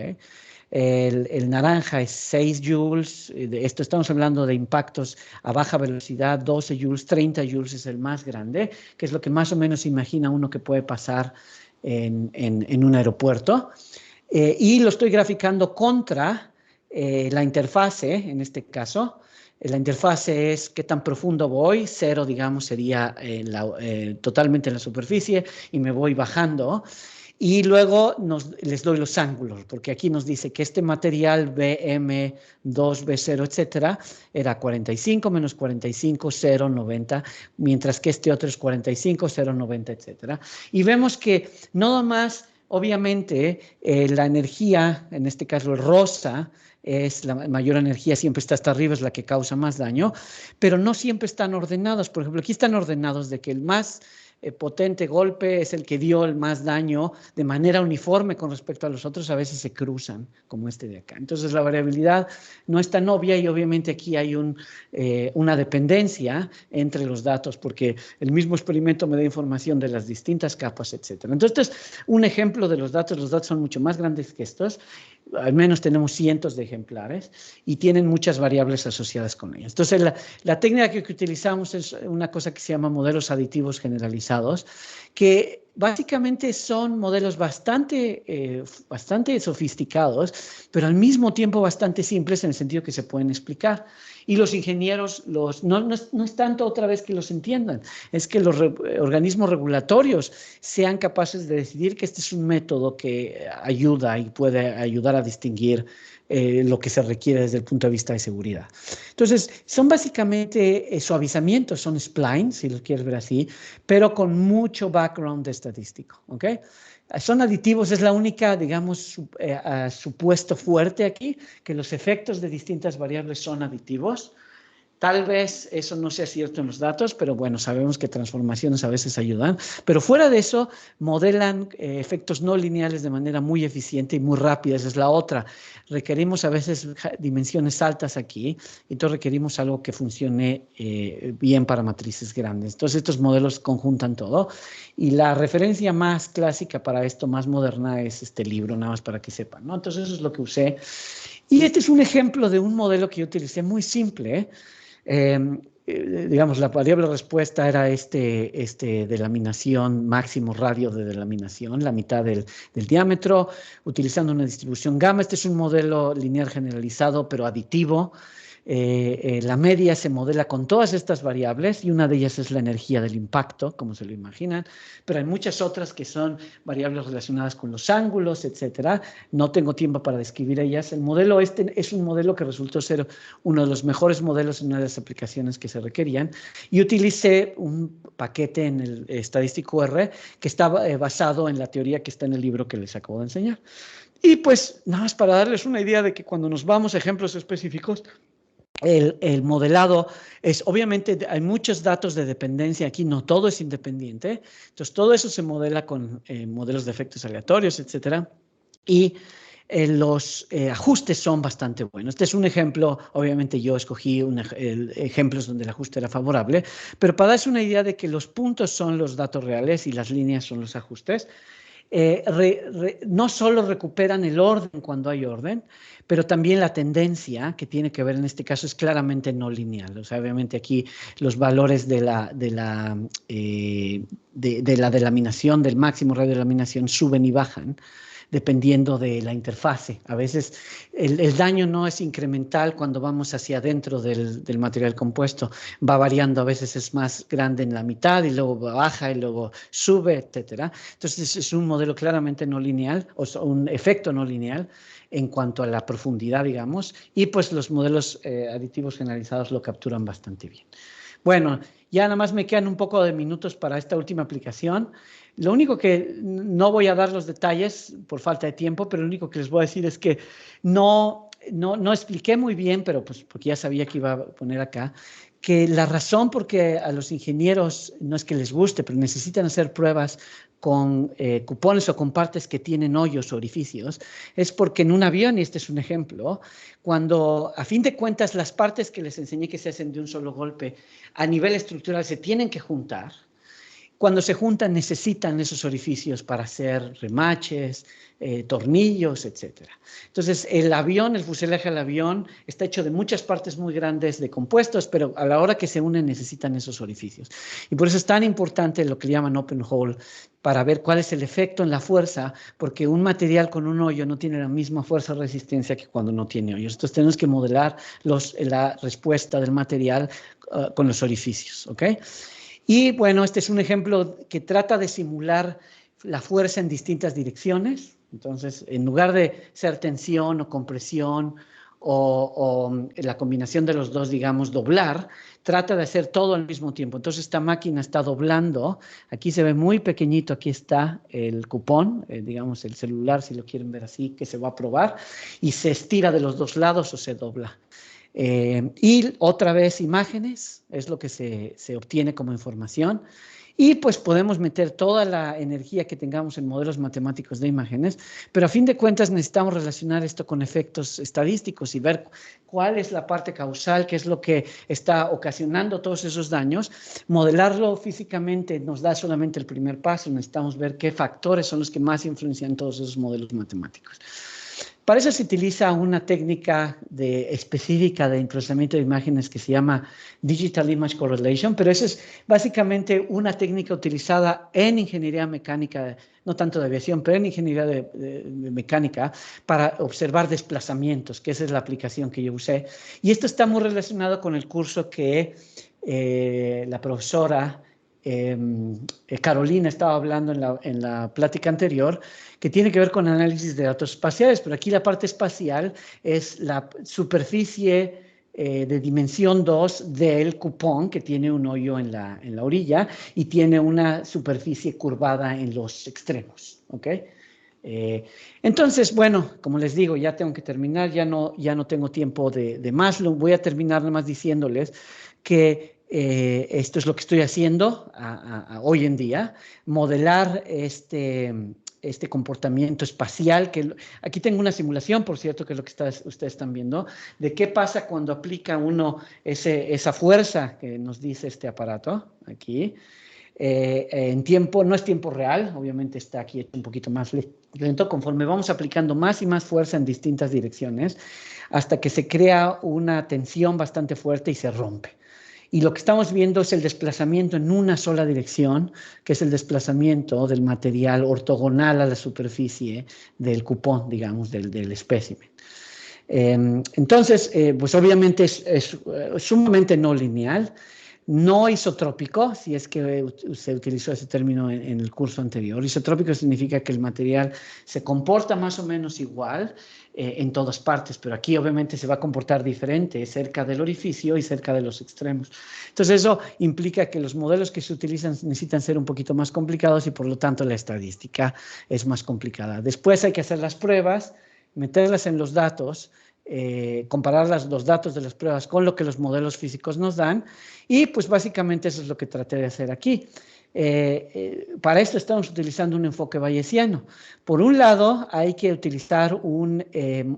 El naranja es 6 joules, esto estamos hablando de impactos a baja velocidad, 12 joules, 30 joules es el más grande, que es lo que más o menos imagina uno que puede pasar en un aeropuerto. Y lo estoy graficando contra la interfase, en este caso. La interfase es qué tan profundo voy, 0 digamos sería totalmente en la superficie y me voy bajando. Y luego les doy los ángulos, porque aquí nos dice que este material BM2, B0, etcétera, era 45 menos 45, 0, 90, mientras que este otro es 45, 0, 90, etcétera. Y vemos que no más, obviamente, la energía, en este caso el rosa, es la mayor energía, siempre está hasta arriba, es la que causa más daño, pero no siempre están ordenados. Por ejemplo, aquí están ordenados de que el más potente golpe es el que dio el más daño de manera uniforme con respecto a los otros, a veces se cruzan, como este de acá. Entonces la variabilidad no es tan obvia y obviamente aquí hay una dependencia entre los datos porque el mismo experimento me da información de las distintas capas, etc. Entonces este es un ejemplo de los datos son mucho más grandes que estos, al menos tenemos cientos de ejemplares y tienen muchas variables asociadas con ellas. Entonces la técnica que utilizamos es una cosa que se llama modelos aditivos generalizados, que básicamente son modelos bastante sofisticados, pero al mismo tiempo bastante simples en el sentido que se pueden explicar. Y los ingenieros no es tanto otra vez que los entiendan, es que los organismos regulatorios sean capaces de decidir que este es un método que ayuda y puede ayudar a distinguir lo que se requiere desde el punto de vista de seguridad. Entonces, son básicamente suavizamientos, son splines, si lo quieres ver así, pero con mucho background estadístico, ¿ok? Son aditivos, es la única, digamos, supuesto fuerte aquí, que los efectos de distintas variables son aditivos. Tal vez eso no sea cierto en los datos, pero bueno, sabemos que transformaciones a veces ayudan. Pero fuera de eso, modelan efectos no lineales de manera muy eficiente y muy rápida. Esa es la otra. Requerimos a veces dimensiones altas aquí, y entonces requerimos algo que funcione bien para matrices grandes. Entonces estos modelos conjuntan todo. Y la referencia más clásica para esto, más moderna, es este libro, nada más para que sepan, ¿no? Entonces eso es lo que usé. Y este es un ejemplo de un modelo que yo utilicé muy simple, digamos, la variable respuesta era de laminación, máximo radio de delaminación, la mitad del diámetro, utilizando una distribución gamma. Este es un modelo lineal generalizado, pero aditivo. La media se modela con todas estas variables y una de ellas es la energía del impacto, como se lo imaginan, pero hay muchas otras que son variables relacionadas con los ángulos, etcétera. No tengo tiempo para describir ellas. El modelo este es un modelo que resultó ser uno de los mejores modelos en una de las aplicaciones que se requerían, y utilicé un paquete en el estadístico R que estaba basado en la teoría que está en el libro que les acabo de enseñar. Y pues nada más para darles una idea de que cuando nos vamos a ejemplos específicos, el modelado es, obviamente, hay muchos datos de dependencia aquí, no todo es independiente. Entonces, todo eso se modela con modelos de efectos aleatorios, etcétera. Y los ajustes son bastante buenos. Este es un ejemplo, obviamente yo escogí ejemplos donde el ajuste era favorable, pero para darse una idea de que los puntos son los datos reales y las líneas son los ajustes. No solo recuperan el orden cuando hay orden, pero también la tendencia, que tiene que ver en este caso, es claramente no lineal. O sea, obviamente aquí los valores de la delaminación, del máximo radio de delaminación, suben y bajan dependiendo de la interfase. A veces el daño no es incremental cuando vamos hacia adentro del material compuesto. Va variando, a veces es más grande en la mitad y luego baja y luego sube, etcétera. Entonces es un modelo claramente no lineal, o sea, un efecto no lineal en cuanto a la profundidad, digamos, y pues los modelos aditivos generalizados lo capturan bastante bien. Bueno, ya nada más me quedan un poco de minutos para esta última aplicación. Lo único que no voy a dar los detalles por falta de tiempo, pero lo único que les voy a decir es que no expliqué muy bien, pero pues porque ya sabía que iba a poner acá, que la razón por qué a los ingenieros no es que les guste, pero necesitan hacer pruebas con cupones o con partes que tienen hoyos o orificios, es porque en un avión, y este es un ejemplo, cuando a fin de cuentas las partes que les enseñé que se hacen de un solo golpe a nivel estructural se tienen que juntar, cuando se juntan necesitan esos orificios para hacer remaches, tornillos, etc. Entonces, el fuselaje del avión está hecho de muchas partes muy grandes de compuestos, pero a la hora que se unen necesitan esos orificios. Y por eso es tan importante lo que le llaman open hole, para ver cuál es el efecto en la fuerza, porque un material con un hoyo no tiene la misma fuerza o resistencia que cuando no tiene hoyos. Entonces, tenemos que modelar la respuesta del material con los orificios, ¿ok? Y bueno, este es un ejemplo que trata de simular la fuerza en distintas direcciones. Entonces, en lugar de ser tensión o compresión o la combinación de los dos, digamos, doblar, trata de hacer todo al mismo tiempo. Entonces, esta máquina está doblando. Aquí se ve muy pequeñito, aquí está el cupón, digamos, el celular, si lo quieren ver así, que se va a probar, y se estira de los dos lados o se dobla. Y otra vez imágenes, es lo que se obtiene como información. Y pues podemos meter toda la energía que tengamos en modelos matemáticos de imágenes, pero a fin de cuentas necesitamos relacionar esto con efectos estadísticos y ver cuál es la parte causal, qué es lo que está ocasionando todos esos daños. Modelarlo físicamente nos da solamente el primer paso, necesitamos ver qué factores son los que más influencian todos esos modelos matemáticos. Para eso se utiliza una técnica específica de procesamiento de imágenes que se llama Digital Image Correlation, pero eso es básicamente una técnica utilizada en ingeniería mecánica, no tanto de aviación, pero en ingeniería de mecánica, para observar desplazamientos, que esa es la aplicación que yo usé. Y esto está muy relacionado con el curso que la profesora Carolina estaba hablando en la plática anterior, que tiene que ver con análisis de datos espaciales, pero aquí la parte espacial es la superficie de dimensión 2 del cupón, que tiene un hoyo en la orilla y tiene una superficie curvada en los extremos, ¿ok? Entonces, bueno, como les digo, ya tengo que terminar, ya no tengo tiempo de más. Voy a terminar nada más diciéndoles que esto es lo que estoy haciendo hoy en día, modelar este comportamiento espacial, que aquí tengo una simulación, por cierto, que es lo que ustedes están viendo, de qué pasa cuando aplica uno esa fuerza que nos dice este aparato aquí. En tiempo, no es tiempo real, obviamente está aquí un poquito más lento, conforme vamos aplicando más y más fuerza en distintas direcciones, hasta que se crea una tensión bastante fuerte y se rompe. Y lo que estamos viendo es el desplazamiento en una sola dirección, que es el desplazamiento del material ortogonal a la superficie del cupón, digamos, del espécimen. Entonces, pues obviamente es sumamente no lineal, no isotrópico, si es que se utilizó ese término en el curso anterior. Isotrópico significa que el material se comporta más o menos igual en todas partes, pero aquí obviamente se va a comportar diferente cerca del orificio y cerca de los extremos. Entonces eso implica que los modelos que se utilizan necesitan ser un poquito más complicados y por lo tanto la estadística es más complicada. Después hay que hacer las pruebas, meterlas en los datos, comparar los datos de las pruebas con lo que los modelos físicos nos dan y pues básicamente eso es lo que traté de hacer aquí. Para esto estamos utilizando un enfoque bayesiano. Por un lado hay que utilizar una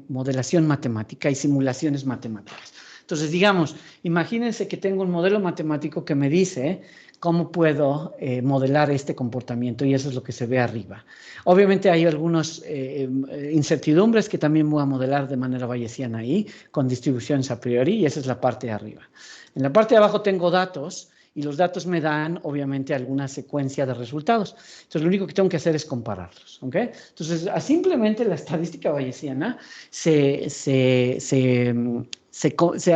modelación matemática y simulaciones matemáticas. Entonces digamos, imagínense que tengo un modelo matemático que me dice cómo puedo modelar este comportamiento y eso es lo que se ve arriba. Obviamente hay algunas incertidumbres que también voy a modelar de manera bayesiana ahí, con distribuciones a priori, y esa es la parte de arriba. En la parte de abajo tengo datos, y los datos me dan, obviamente, alguna secuencia de resultados. Entonces, lo único que tengo que hacer es compararlos, ¿ok? Entonces, simplemente la estadística bayesiana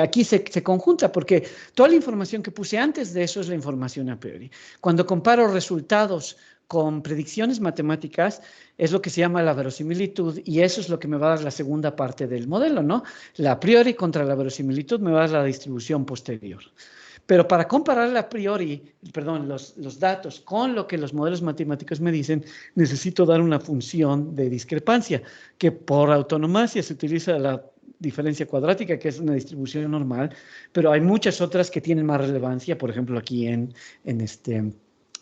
aquí se conjunta, porque toda la información que puse antes de eso es la información a priori. Cuando comparo resultados con predicciones matemáticas, es lo que se llama la verosimilitud, y eso es lo que me va a dar la segunda parte del modelo, ¿no? La a priori contra la verosimilitud me va a dar la distribución posterior. Pero para comparar a priori, los datos con lo que los modelos matemáticos me dicen, necesito dar una función de discrepancia, que por autonomacia se utiliza la diferencia cuadrática, que es una distribución normal, pero hay muchas otras que tienen más relevancia, por ejemplo, aquí en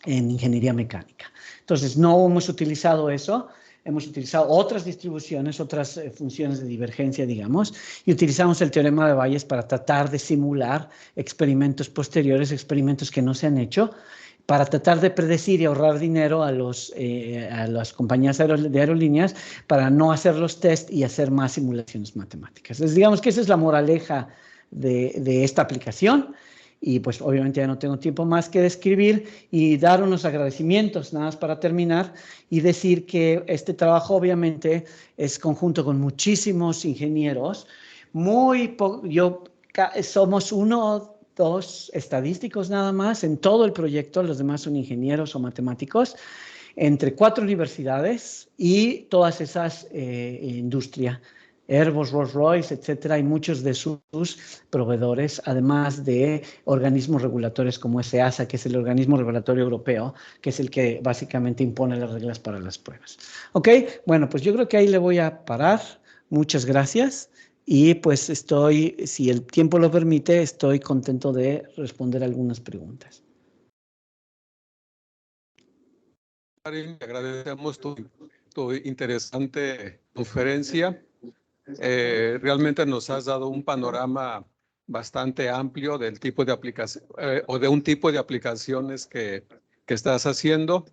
ingeniería mecánica. Entonces, no hemos utilizado eso. Hemos utilizado otras distribuciones, otras funciones de divergencia, digamos, y utilizamos el teorema de Bayes para tratar de simular experimentos posteriores, experimentos que no se han hecho, para tratar de predecir y ahorrar dinero a las compañías de aerolíneas para no hacer los test y hacer más simulaciones matemáticas. Entonces, digamos que esa es la moraleja de esta aplicación. Y pues obviamente ya no tengo tiempo más que describir y dar unos agradecimientos, nada más para terminar, y decir que este trabajo obviamente es conjunto con muchísimos ingenieros. Somos 1, 2 estadísticos nada más en todo el proyecto, los demás son ingenieros o matemáticos, entre 4 universidades y todas esas industrias. Airbus, Rolls-Royce, etcétera, y muchos de sus proveedores, además de organismos regulatorios como EASA, que es el organismo regulatorio europeo, que es el que básicamente impone las reglas para las pruebas. Ok, bueno, pues yo creo que ahí le voy a parar. Muchas gracias. Y pues si el tiempo lo permite, estoy contento de responder algunas preguntas. Karim, agradecemos tu interesante conferencia. Realmente nos has dado un panorama bastante amplio del tipo de aplicación o de un tipo de aplicaciones que estás haciendo.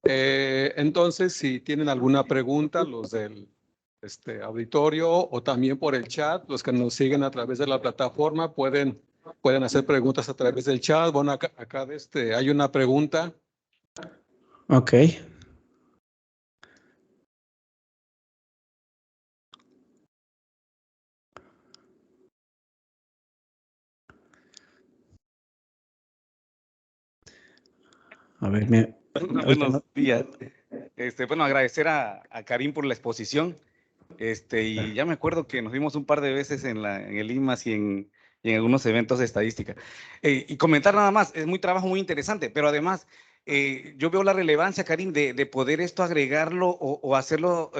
Entonces, si tienen alguna pregunta, los del auditorio o también por el chat, los que nos siguen a través de la plataforma pueden hacer preguntas a través del chat. Bueno, acá hay una pregunta. Ok. A ver, buenos días. Bueno, agradecer a Karim por la exposición. Y ya me acuerdo que nos vimos un par de veces en el IMAS y en algunos eventos de estadística. Y comentar nada más, es trabajo muy interesante, pero además yo veo la relevancia, Karim, de poder esto agregarlo o hacerlo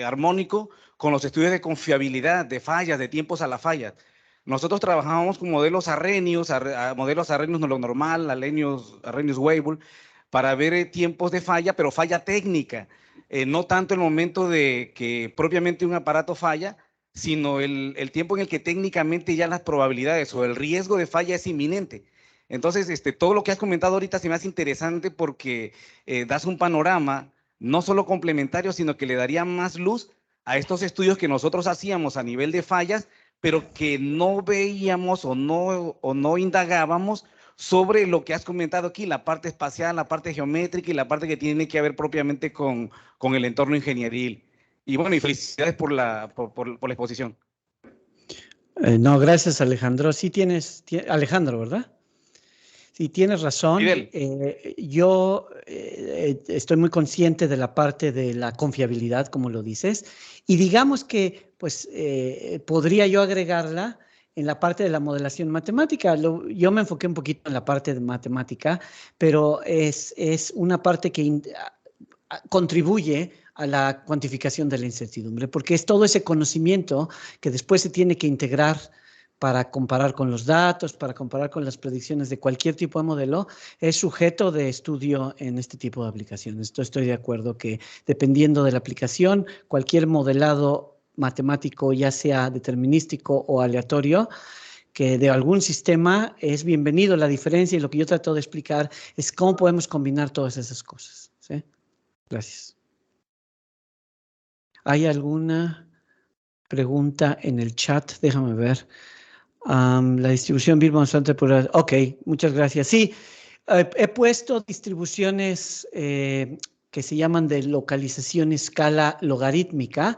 armónico con los estudios de confiabilidad, de fallas, de tiempos a la falla. Nosotros trabajábamos con modelos arrhenius, modelos arrhenius no lo normal, arrhenius Weibull, para ver tiempos de falla, pero falla técnica. No tanto el momento de que propiamente un aparato falla, sino el tiempo en el que técnicamente ya las probabilidades o el riesgo de falla es inminente. Entonces, todo lo que has comentado ahorita se me hace interesante porque das un panorama no solo complementario, sino que le daría más luz a estos estudios que nosotros hacíamos a nivel de fallas, pero que no veíamos o no indagábamos sobre lo que has comentado aquí, la parte espacial, la parte geométrica y la parte que tiene que ver propiamente con el entorno ingenieril. Y bueno, y felicidades por la exposición. No, gracias, Alejandro. Sí Alejandro, ¿verdad? Sí, tienes razón. Yo estoy muy consciente de la parte de la confiabilidad, como lo dices, y digamos que pues podría yo agregarla en la parte de la modelación matemática. Yo me enfoqué un poquito en la parte de matemática, pero es una parte que contribuye a la cuantificación de la incertidumbre, porque es todo ese conocimiento que después se tiene que integrar para comparar con los datos, para comparar con las predicciones de cualquier tipo de modelo, es sujeto de estudio en este tipo de aplicaciones. Estoy de acuerdo que dependiendo de la aplicación, cualquier modelado matemático, ya sea determinístico o aleatorio, que de algún sistema es bienvenido. La diferencia y lo que yo trato de explicar es cómo podemos combinar todas esas cosas, ¿sí? Gracias. ¿Hay alguna pregunta en el chat? Déjame ver. La distribución Birman Santa por... Ok, muchas gracias. Sí, he puesto distribuciones que se llaman de localización escala logarítmica.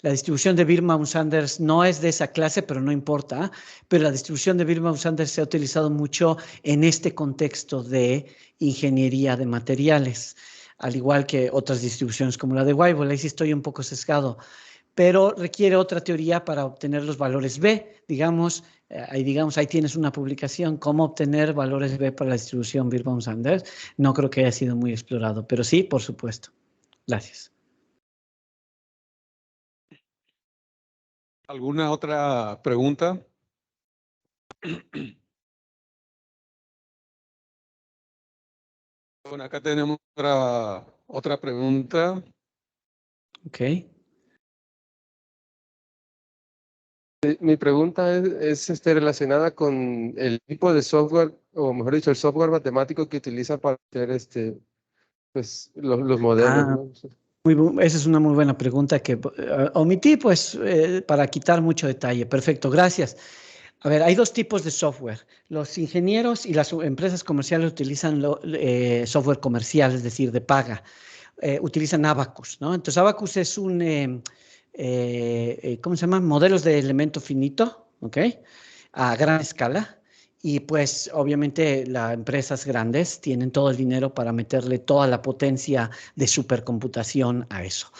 La distribución de Birman-Sanders no es de esa clase, pero no importa. Pero la distribución de Birman-Sanders se ha utilizado mucho en este contexto de ingeniería de materiales, al igual que otras distribuciones como la de Weibull. Ahí sí estoy un poco sesgado, pero requiere otra teoría para obtener los valores B. Digamos, ahí tienes una publicación, cómo obtener valores B para la distribución Birnbaum-Sanders. No creo que haya sido muy explorado, pero sí, por supuesto. Gracias. ¿Alguna otra pregunta? Bueno, acá tenemos otra pregunta. Ok. Mi pregunta es relacionada con el tipo de software, o mejor dicho, el software matemático que utiliza para hacer pues, los modelos, ¿no? Esa es una muy buena pregunta que omití, pues, para quitar mucho detalle. Perfecto, gracias. A ver, hay dos tipos de software. Los ingenieros y las empresas comerciales utilizan software comercial, es decir, de paga. Utilizan Abacus, ¿no? Entonces, Abacus es un, ¿cómo se llama? Modelos de elemento finito, ¿ok? A gran escala. Y pues, obviamente, las empresas grandes tienen todo el dinero para meterle toda la potencia de supercomputación a eso.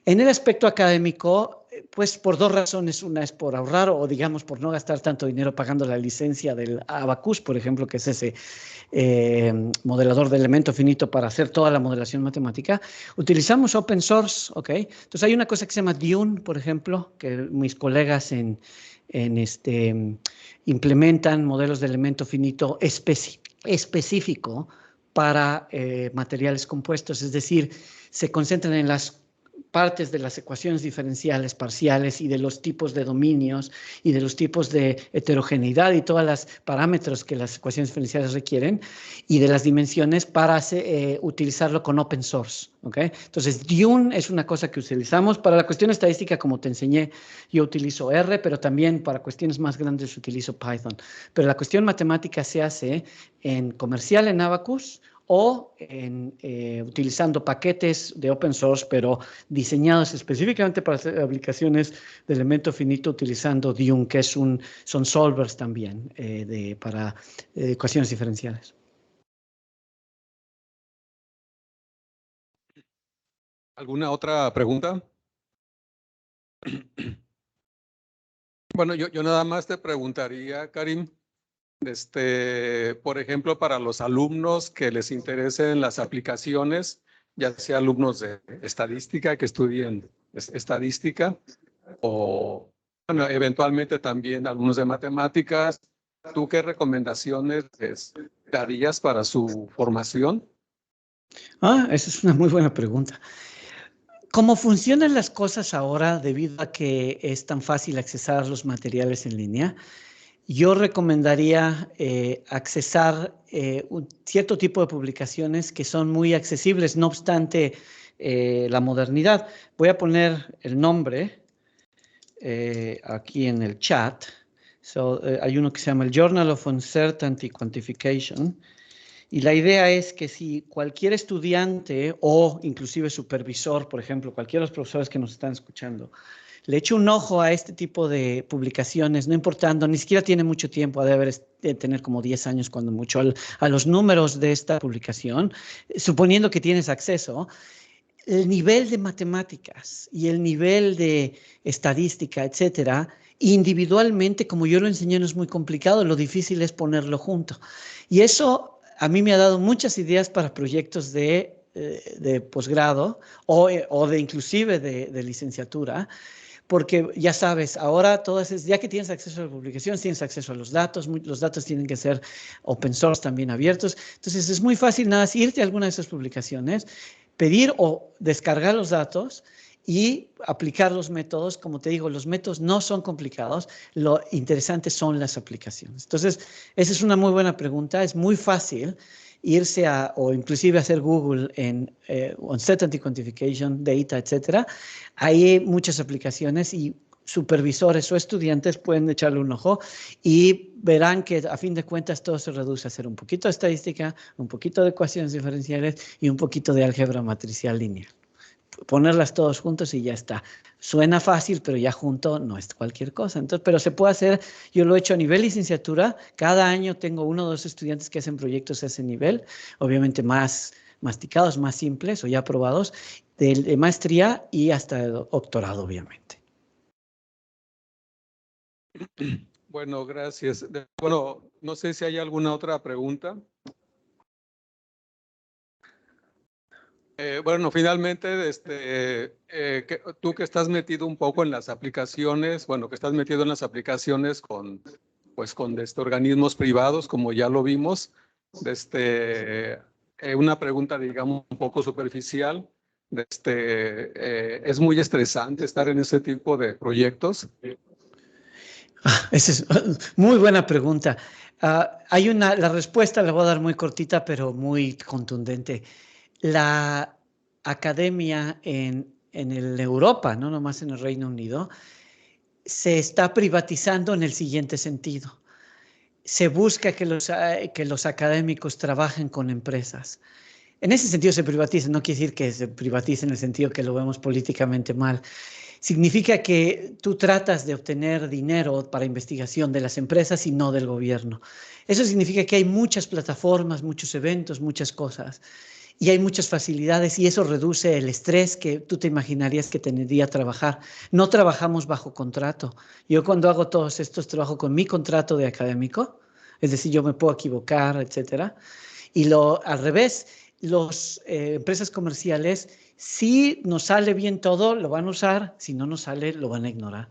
En el aspecto académico, pues por dos razones. Una es por ahorrar o, digamos, por no gastar tanto dinero pagando la licencia del Abacus, por ejemplo, que es ese modelador de elemento finito para hacer toda la modelación matemática. Utilizamos open source, ¿ok? Entonces hay una cosa que se llama Dune, por ejemplo, que mis colegas implementan modelos de elemento finito específico para materiales compuestos, es decir, se concentran en las partes de las ecuaciones diferenciales parciales y de los tipos de dominios y de los tipos de heterogeneidad y todos los parámetros que las ecuaciones diferenciales requieren y de las dimensiones para utilizarlo con open source. ¿Okay? Entonces, Dune es una cosa que utilizamos para la cuestión estadística, como te enseñé. Yo utilizo R, pero también para cuestiones más grandes utilizo Python. Pero la cuestión matemática se hace en comercial, en Abacus, o utilizando paquetes de open source, pero diseñados específicamente para hacer aplicaciones de elemento finito utilizando Dune, que son solvers también para ecuaciones diferenciales. ¿Alguna otra pregunta? Bueno, yo nada más te preguntaría, Karim, Por ejemplo, para los alumnos que les interesen las aplicaciones, ya sea alumnos de estadística que estudien estadística o bueno, eventualmente también alumnos de matemáticas. ¿Tú qué recomendaciones les darías para su formación? Esa es una muy buena pregunta. ¿Cómo funcionan las cosas ahora debido a que es tan fácil accesar los materiales en línea? Yo recomendaría accesar un cierto tipo de publicaciones que son muy accesibles, no obstante la modernidad. Voy a poner el nombre aquí en el chat. Hay uno que se llama el Journal of Uncertainty Quantification. Y la idea es que si cualquier estudiante o inclusive supervisor, por ejemplo, cualquiera de los profesores que nos están escuchando, le eche un ojo a este tipo de publicaciones, no importando, ni siquiera tiene mucho tiempo, ha de tener como 10 años cuando mucho, a los números de esta publicación, suponiendo que tienes acceso, el nivel de matemáticas y el nivel de estadística, etcétera, individualmente, como yo lo enseñé, no es muy complicado, lo difícil es ponerlo junto. Y eso a mí me ha dado muchas ideas para proyectos de posgrado o de inclusive de licenciatura, porque ya sabes, ahora ya que tienes acceso a la publicación, tienes acceso a los datos tienen que ser open source, también abiertos, entonces es muy fácil nada más irte a alguna de esas publicaciones, pedir o descargar los datos y aplicar los métodos. Como te digo, los métodos no son complicados, lo interesante son las aplicaciones. Entonces, esa es una muy buena pregunta, es muy fácil irse o inclusive hacer Google en Uncertainty Quantification, Data, etcétera. Hay muchas aplicaciones y supervisores o estudiantes pueden echarle un ojo y verán que a fin de cuentas todo se reduce a hacer un poquito de estadística, un poquito de ecuaciones diferenciales y un poquito de álgebra matricial lineal. Ponerlas todos juntos y ya está. Suena fácil, pero ya junto no es cualquier cosa. Entonces, pero se puede hacer, yo lo he hecho a nivel licenciatura, cada año tengo 1 o 2 estudiantes que hacen proyectos a ese nivel, obviamente más masticados, más simples o ya aprobados, de maestría y hasta de doctorado, obviamente. Bueno, gracias. Bueno, no sé si hay alguna otra pregunta. Bueno, finalmente, tú que estás metido un poco en las aplicaciones, bueno, que estás metido en las aplicaciones con organismos privados, como ya lo vimos, una pregunta, digamos, un poco superficial. ¿Es muy estresante estar en ese tipo de proyectos? Esa es muy buena pregunta. La respuesta la voy a dar muy cortita, pero muy contundente. La academia en Europa, no nomás en el Reino Unido, se está privatizando en el siguiente sentido. Se busca que los académicos trabajen con empresas. En ese sentido se privatiza, no quiere decir que se privatice en el sentido que lo vemos políticamente mal. Significa que tú tratas de obtener dinero para investigación de las empresas y no del gobierno. Eso significa que hay muchas plataformas, muchos eventos, muchas cosas. Y hay muchas facilidades y eso reduce el estrés que tú te imaginarías que tendría trabajar. No trabajamos bajo contrato. Yo cuando hago todos estos trabajo con mi contrato de académico, es decir, yo me puedo equivocar, etcétera. Y al revés, las empresas comerciales, si nos sale bien todo, lo van a usar, si no nos sale, lo van a ignorar.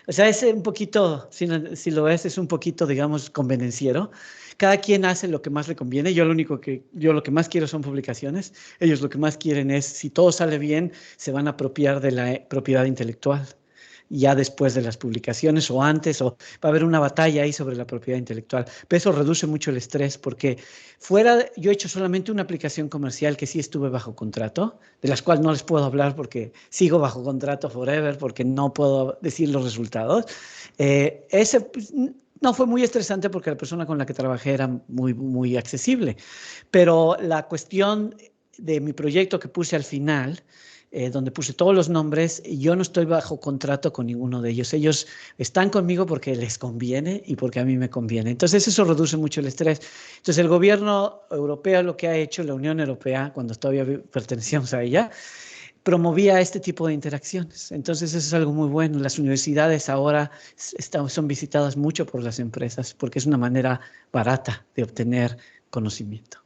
O sea, es un poquito, si lo ves, es un poquito, digamos, convenenciero. Cada quien hace lo que más le conviene. Yo lo que más quiero son publicaciones. Ellos lo que más quieren es, si todo sale bien, se van a apropiar de la propiedad intelectual. Ya después de las publicaciones o antes, o va a haber una batalla ahí sobre la propiedad intelectual. Pero eso reduce mucho el estrés porque yo he hecho solamente una aplicación comercial que sí estuve bajo contrato, de las cuales no les puedo hablar porque sigo bajo contrato forever, porque no puedo decir los resultados. Ese no fue muy estresante porque la persona con la que trabajé era muy, muy accesible. Pero la cuestión de mi proyecto que puse al final, donde puse todos los nombres, yo no estoy bajo contrato con ninguno de ellos. Ellos están conmigo porque les conviene y porque a mí me conviene. Entonces eso reduce mucho el estrés. Entonces el gobierno europeo lo que ha hecho, la Unión Europea, cuando todavía pertenecíamos a ella, promovía este tipo de interacciones. Entonces eso es algo muy bueno. Las universidades ahora son visitadas mucho por las empresas porque es una manera barata de obtener conocimiento.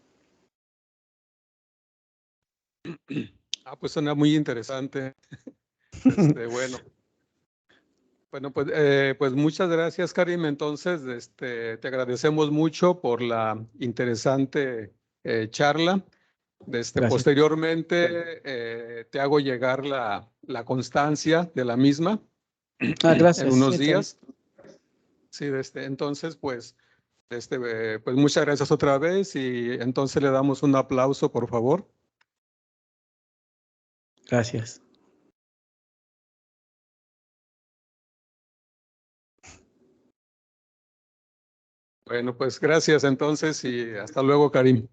Pues suena muy interesante. Bueno. Bueno, pues muchas gracias, Karim. Entonces, te agradecemos mucho por la interesante charla. Gracias. Posteriormente, te hago llegar la constancia de la misma Gracias. en unos Sí, días. Sí, entonces, pues muchas gracias otra vez y entonces le damos un aplauso, por favor. Gracias. Bueno, pues gracias entonces y hasta luego, Karim.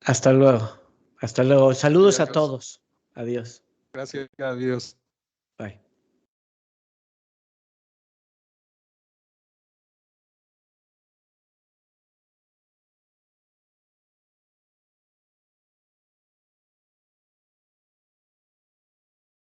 Hasta luego. Hasta luego. Saludos a Adiós. todos. Adiós. Gracias, adiós.